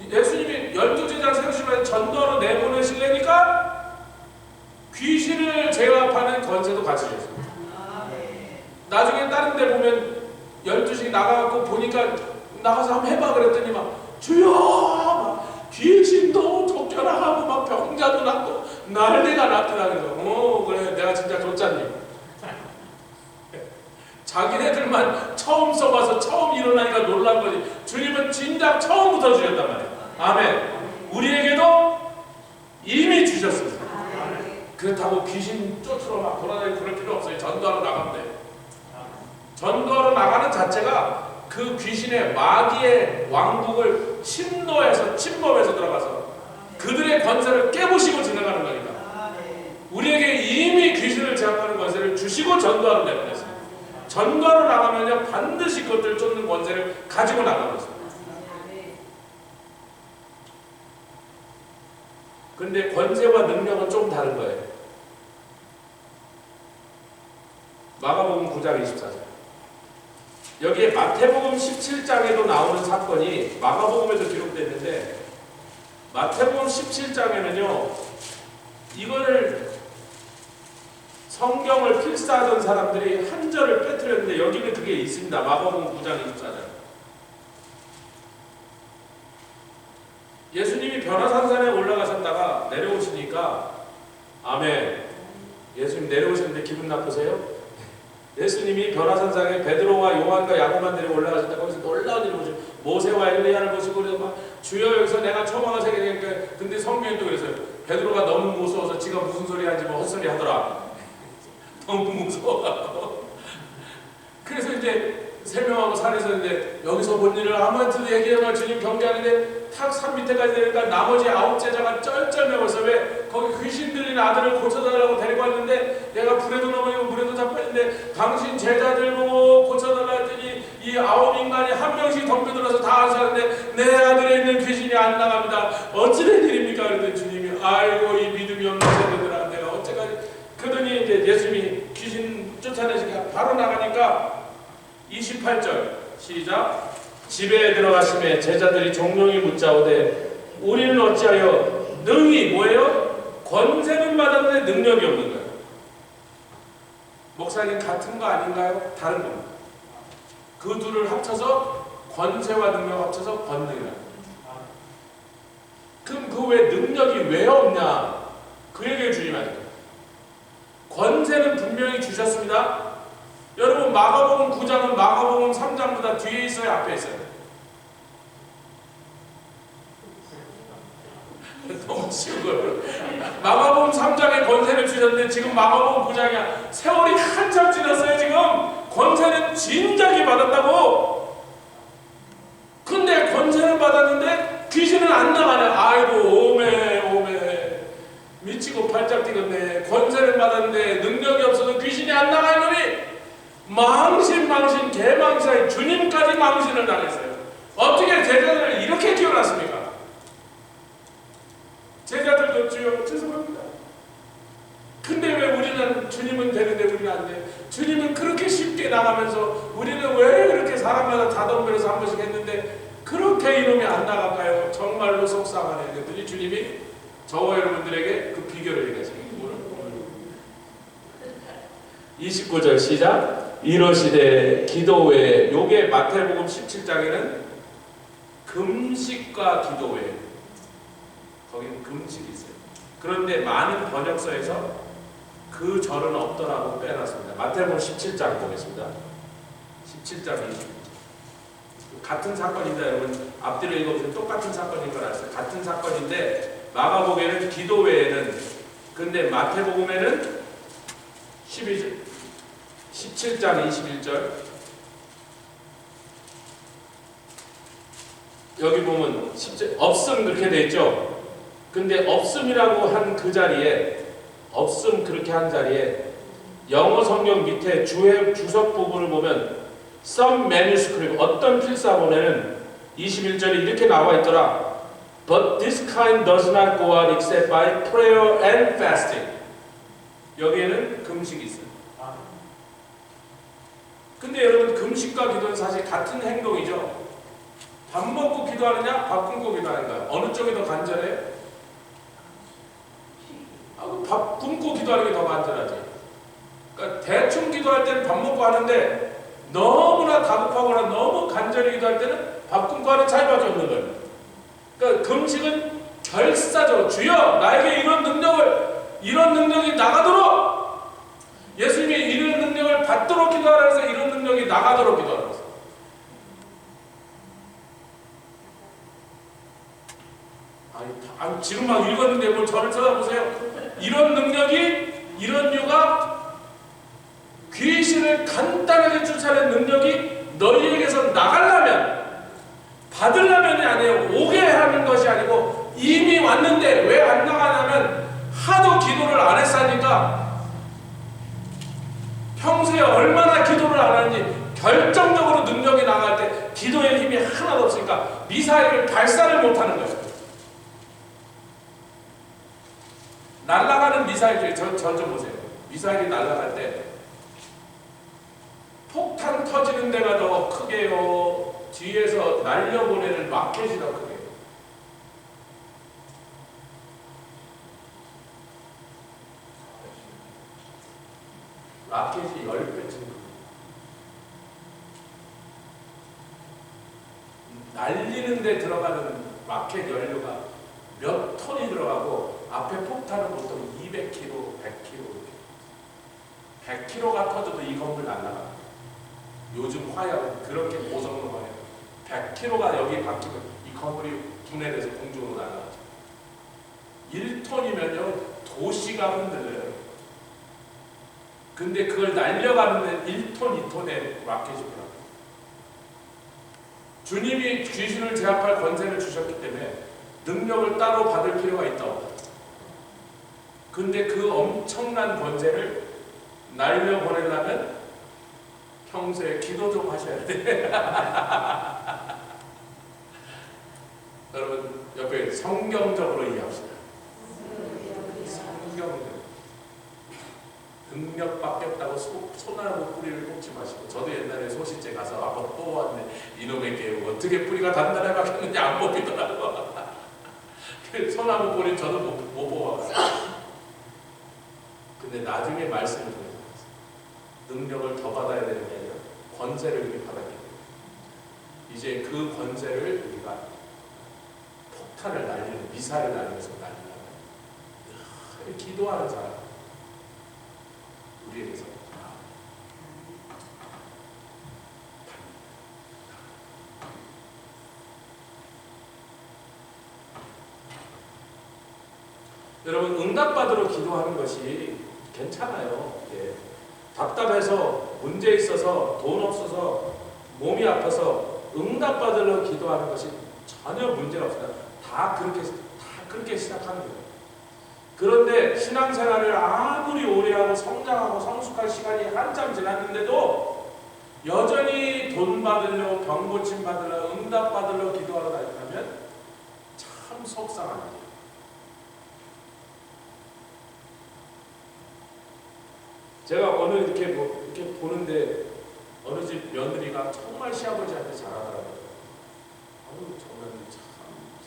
예수님이 12제자 세우시면 전도하러 내보내시려니까 귀신을 제압하는 권세도 같이 줬어요. 나중에 다른 데 보면 12시 나가갖고 보니까 나가서 한번 해봐 그랬더니 막 주여 막 귀신도 쫓겨나가고 막 병자도 낫고 난리가 났더라고요. 그래 내가 진짜 줬잖니. 자기네들만 처음 써봐서 처음 일어나니까 놀란 거지. 주님은 진작 처음부터 주셨단 말이에요. 아멘. 우리에게도 이미 주셨습니다. 그렇다고 귀신 쫓으러 막 돌아다니고 그럴 필요 없어요. 전도하러 나가면 돼요. 전도하러 나가는 자체가 그 귀신의 마귀의 왕국을 침범해서 들어가서 그들의 권세를 깨부시고 지나가는 거니까. 우리에게 이미 귀신을 제압하는 권세를 주시고 전도하러 내보냈어요. 전도하러 나가면요 반드시 그것들 쫓는 권세를 가지고 나가는 거죠. 근데 권세와 능력은 좀 다른 거예요. 마가복음 9장 24절. 여기에 마태복음 17장에도 나오는 사건이 마가복음에도 기록되는데 마태복음 17장에는요 이거를 성경을 필사하던 사람들이 한 절을 빼뜨렸는데 여기는 그게 있습니다. 마가복음 9장 24절. 예수님이 변화산산에 올라가셨다가 내려오시니까 아멘. 예수님 내려오셨는데 기분 나쁘세요? 예수님이 변화산상에 베드로와 요한과 야고만 데리고 올라가셨다고 거기서 놀라운 일을 보시고 모세와 엘리야를 보시고 그래서 막 주여 여기서 내가 초막을 새게 되니까 근데 성경이 또 그랬어요. 베드로가 너무 무서워서 지가 무슨 소리 하는지 뭐 헛소리 하더라. 너무 무서워갖고 그래서 이제 세 명하고 산에서 있는데 여기서 본 일을 아무한테도 얘기하면 주님 경계하는데 탁 산 밑에까지 되니까 나머지 9제자가 쩔쩔매고서 왜 거기 귀신 들린 아들을 고쳐달라고 데리고 왔는데 내가 불에도 넘어지고 물에도 자빠졌는데 당신 제자들 보고 고쳐달라 했더니 이 9인간이 한 명씩 덤벼들어서 다 안사는데 내 아들에 있는 귀신이 안 나갑니다. 어찌 된 일입니까? 그랬더니 주님이 아이고 이 믿음이 없는 세대들아 내가 어째까지 그러더니 이제 예수님이 귀신 쫓아내시니까 바로 나가니까 28절 시작. 집에 들어가심에 제자들이 종용이 묻자오되 우리는 어찌하여 능히 뭐예요? 권세는 받았는데 능력이 없는 거예요. 목사님 같은 거 아닌가요? 다른 겁니다. 그 둘을 합쳐서 권세와 능력 합쳐서 권능이라는 거예요. 그럼 그 왜 능력이 왜 없냐? 그 얘기를 주님 하니까 권세는 분명히 주셨습니다. 여러분 마가복음 9장은 마가복음 3장보다 뒤에 있어요? 앞에 있어요? 너무 쉬운 거예요. 마가복음 3장에 권세를 주셨는데 지금 마가복음 9장이야. 세월이 한참 지났어요. 지금 권세는 진작에 받았다고. 근데 권세는 받았는데 귀신은 안 나가네. 아이고 오메 미치고 팔짝 뛰겠네. 권세를 받았는데 능력이 없어서 귀신이 안 나가. 이놈이 망신 개망신에 주님까지 망신을 당했어요. 어떻게 제자들을 이렇게 키워놨습니까? 제자들도 주여 죄송합니다. 근데 왜 우리는 주님은 되는데 우리는 안 돼? 주님은 그렇게 쉽게 나가면서 우리는 왜 그렇게 사람마다 다 덤벼서 한 번씩 했는데 그렇게 이놈이 안 나갈까요? 정말로 속상하네. 그랬더니 주님이 저와 여러분들에게 그 비결을 얘기하시는 거예요. 29절 시작. 이러시되 기도 외에 요게 마태복음 17장에는 금식과 기도 외에 거기는 금식이 있어요. 그런데 많은 번역서에서 그 절은 없더라고 빼놨습니다. 마태복음 17장 보겠습니다. 17장 20절. 같은 사건인데 여러분 앞뒤로 읽어보시면 똑같은 사건인 걸 아세요. 같은 사건인데 마가복음에는 기도 외에는, 근데 마태복음에는 17장 21절 여기 보면 없음 그렇게 돼 있죠. 근데 없음이라고 한 그 자리에, 없음 그렇게 한 자리에 영어 성경 밑에 주석 부분을 보면 some manuscript, 어떤 필사본에는 21절에 이렇게 나와 있더라. But this kind does not go out except by prayer and fasting. 여기에는 금식이 있어요. 근데 여러분 금식과 기도는 사실 같은 행동이죠. 밥 먹고 기도하느냐, 밥 굶고 기도하는가? 어느 쪽이 더 간절해요? 밥 굶고 기도하는 게 더 간절하지. 그러니까 대충 기도할 때는 밥 먹고 하는데 너무나 다급하거나 너무 간절히 기도할 때는 밥 굶고 하는 차이밖에 없는 거예요. 그러니까 금식은 결사적으로 주여 나에게 이런 능력이 나가도록, 예수님이 이런 능력을 받도록 기도하라 해서 이런 능력이 나가도록 기도하라 해서. 아니 지금 막 읽었는데 뭘 저를 쳐다보세요. 이런 능력이, 이런 유가 귀신을 간단하게 쫓아낸 능력이 너희에게서 나가려면, 받으려면이 아니에요. 오게 하는 것이 아니고 이미 왔는데 왜 안 나가냐면 하도 기도를 안 했으니까. 평소에 얼마나 기도를 안 하는지 결정적으로 능력이 나갈 때 기도의 힘이 하나도 없으니까 미사일을 발사를 못하는 거예요. 날아가는 미사일들이 저 좀 보세요. 미사일이 날아갈 때 폭탄 터지는 데가 더 크게요, 뒤에서 날려보내는 마켓이 더 크게요? 마켓이 10배쯤 날리는 데 들어가는 마켓 연료가 몇 톤이 들어가고 앞에 폭탄은 보통 200kg, 100kg, 100kg가 터져도 이 건물 날아가. 요즘 화약은 그렇게 고성능 화약 100kg가 여기 박히면 이 건물이 분해돼서 공중으로 날아가죠. 1톤이면요 도시가 흔들려요. 근데 그걸 날려가는데 1톤, 2톤의 마켓이 들어가요. 주님이 귀신을 제압할 권세를 주셨기 때문에 능력을 따로 받을 필요가 있다고. 근데 그 엄청난 권세를 날려보내려면 평소에 기도 좀 하셔야 돼. 여러분 옆에 성경적으로 이해합시다. 성경적. 능력밖에 없다고 소나무 뿌리를 뽑지 마시고. 저도 옛날에 소시제 가서 한번 뽑아왔는데 이놈의 개우 어떻게 뿌리가 단단하게 박혔는지 안 뽑히더라고. 소나무 뿌리 저도 못 뽑아왔어요. 근데 나중에 말씀을 드려요. 능력을 더 받아야 되는 게 아니라 권세를 이렇게 받았기 때문에 이제 그 권세를 우리가 폭탄을 날리는, 미사일을 날리면서 날리려면 기도하는 사람 우리에게서 여러분 응답받으러 기도하는 것이 괜찮아요. 예. 답답해서 문제 있어서 돈 없어서 몸이 아파서 응답받으러 기도하는 것이 전혀 문제가 없습니다. 다 그렇게 시작하는 거예요. 그런데 신앙생활을 아무리 오래 하고 성장하고 성숙할 시간이 한참 지났는데도 여전히 돈 받으려, 병 고침 받으려, 응답 받으려 기도하러 다니면 참 속상한 일이에요. 제가 어느 이렇게 보는데 어느 집 며느리가 정말 시아버지한테 잘하더라고요. 정말 참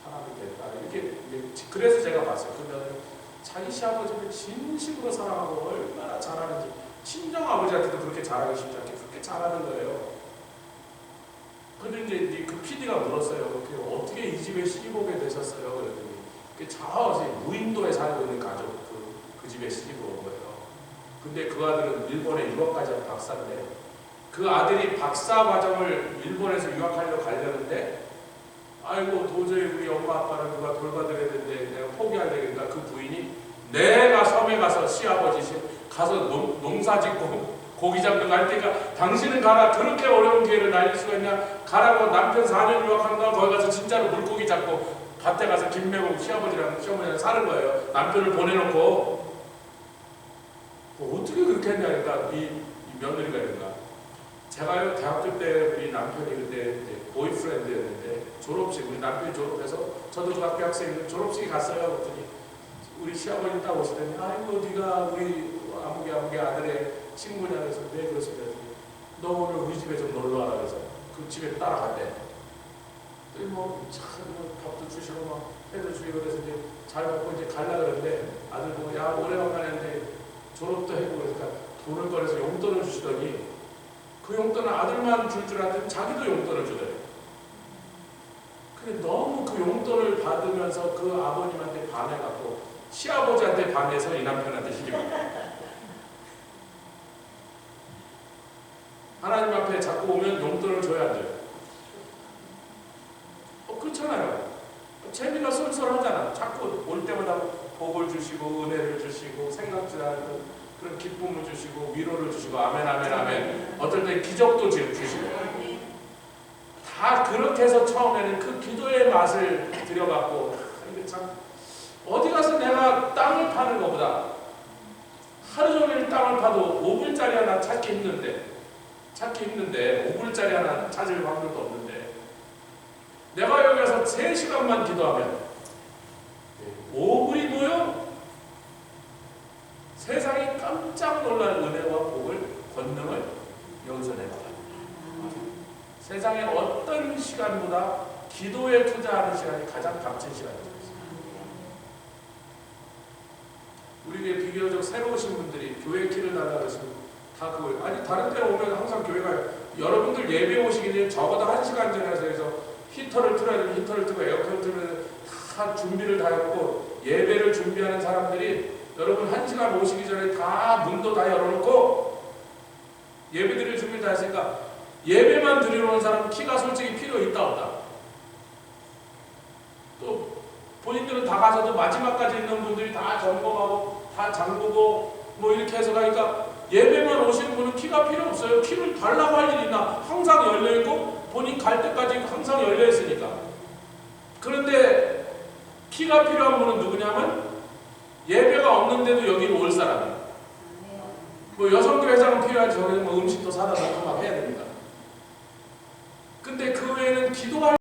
사람이 됐다. 이렇게 그래서 제가 봤어요. 그러면 자기 시아버지를 진심으로 사랑하고 얼마나 잘하는지, 친정 아버지한테도 그렇게 잘하기 쉽지 않게 그렇게 잘하는 거예요. 근데 이제 그 PD가 물었어요. 어떻게 이 집에 시집 오게 되셨어요? 그랬더니 저 무인도에 살고 있는 가족 그 집에 시집 온 거예요. 근데 그 아들은 일본에 유학까지 한 박사인데 그 아들이 박사 과정을 일본에서 유학하려고 가려는데 아이고 도저히 우리 엄마 아빠를 누가 돌봐드려야 되는데 내가 포기해야 되겠다. 그 부인이 내가 섬에 가서 시아버지 가서 농사 짓고 고기 잡는 거 할 테니까 당신은 가라. 그렇게 어려운 기회를 날릴 수가 있냐. 가라고. 남편 4년 유학한다. 거기 가서 진짜로 물고기 잡고 밭에 가서 김 메고 시어머니랑 사는 거예요. 남편을 보내놓고. 어떻게 그렇게 했냐니까 이 며느리가 있는가. 제가요 대학교 때 우리 남편이 그때 보이프렌드였는데 졸업식 우리 남편이 졸업해서 저도 중학교 학생 졸업식에 갔어요. 그랬더니 우리 시아버님 딱 오시더니 아이고 네가 우리 아무개 아들의 친구냐 그래서 네 그렇습니다. 너 오늘 우리 집에 좀 놀러 와라 그래서 그 집에 따라갔대. 뭐참 밥도 주시고 막 회도 주시고 그래서 이제 잘 먹고 이제 갈라 그러는데 아들 보고 야 오래간만에 했는데 졸업도 해보고 그러니까 돈을 꺼내서 용돈을 주시더니 그 용돈은 아들만 줄 알았더니 자기도 용돈을 주더래. 근데 너무 그 용돈을 받으면서 그 아버님한테 반해갖고 시아버지한테 반해서 이 남편한테 시집왔다. 하나님 앞에 자꾸 오면 용돈을 줘야 돼요. 그렇잖아요. 재미가 쏠쏠하잖아. 자꾸 올 때마다 복을 주시고 은혜를 주시고 생각지 않은 그런 기쁨을 주시고 위로를 주시고 아멘 아멘 아멘. 어떨 때 기적도 주시고 다 그렇게 해서 처음에는 그 기도의 맛을 들여갖고 이게 참 어디 가서 내가 땅을 파는 것보다 하루 종일 땅을 파도 5불짜리 하나 찾기 힘든데 5불짜리 하나 찾을 확률도 없는데 내가 여기 가서 3시간만 기도하면 5불이 뭐요? 세상이 깜짝 놀랄 은혜와 복을 권능을 여기서 내받아. 세상의 어떤 시간보다 기도에 투자하는 시간이 가장 값진 시간입니다. 우리에게 비교적 새로우신 분들이 교회 길을 달라 그러시면 다 그거예요. 아니 다른 데로 오면 항상 교회가 여러분들 예배 오시기 전에 적어도 1시간 전에 해서 히터를 틀어야 되면 히터를 틀고 에어컨을 틀면 다 준비를 다 해놓고 예배를 준비하는 사람들이 여러분 1시간 오시기 전에 다 문도 다 열어놓고 예배 드릴 준비 다 했으니까 예배만 드리러 오는 사람은 키가 솔직히 필요 있다 없다. 또 본인들은 다 가서도 마지막까지 있는 분들이 다 점검하고 다 잠그고 뭐 이렇게 해서 가니까 예배만 오시는 분은 키가 필요 없어요. 키를 달라고 할 일이 있나. 항상 열려있고 본인 갈 때까지 항상 열려있으니까. 그런데 키가 필요한 분은 누구냐면 예배가 없는데도 여기로 올 사람이에요. 뭐 여성교 회장은 필요하지. 저는 뭐 음식도 사다 놓고 막 해야 됩니다. 근데 그 외에는 기도할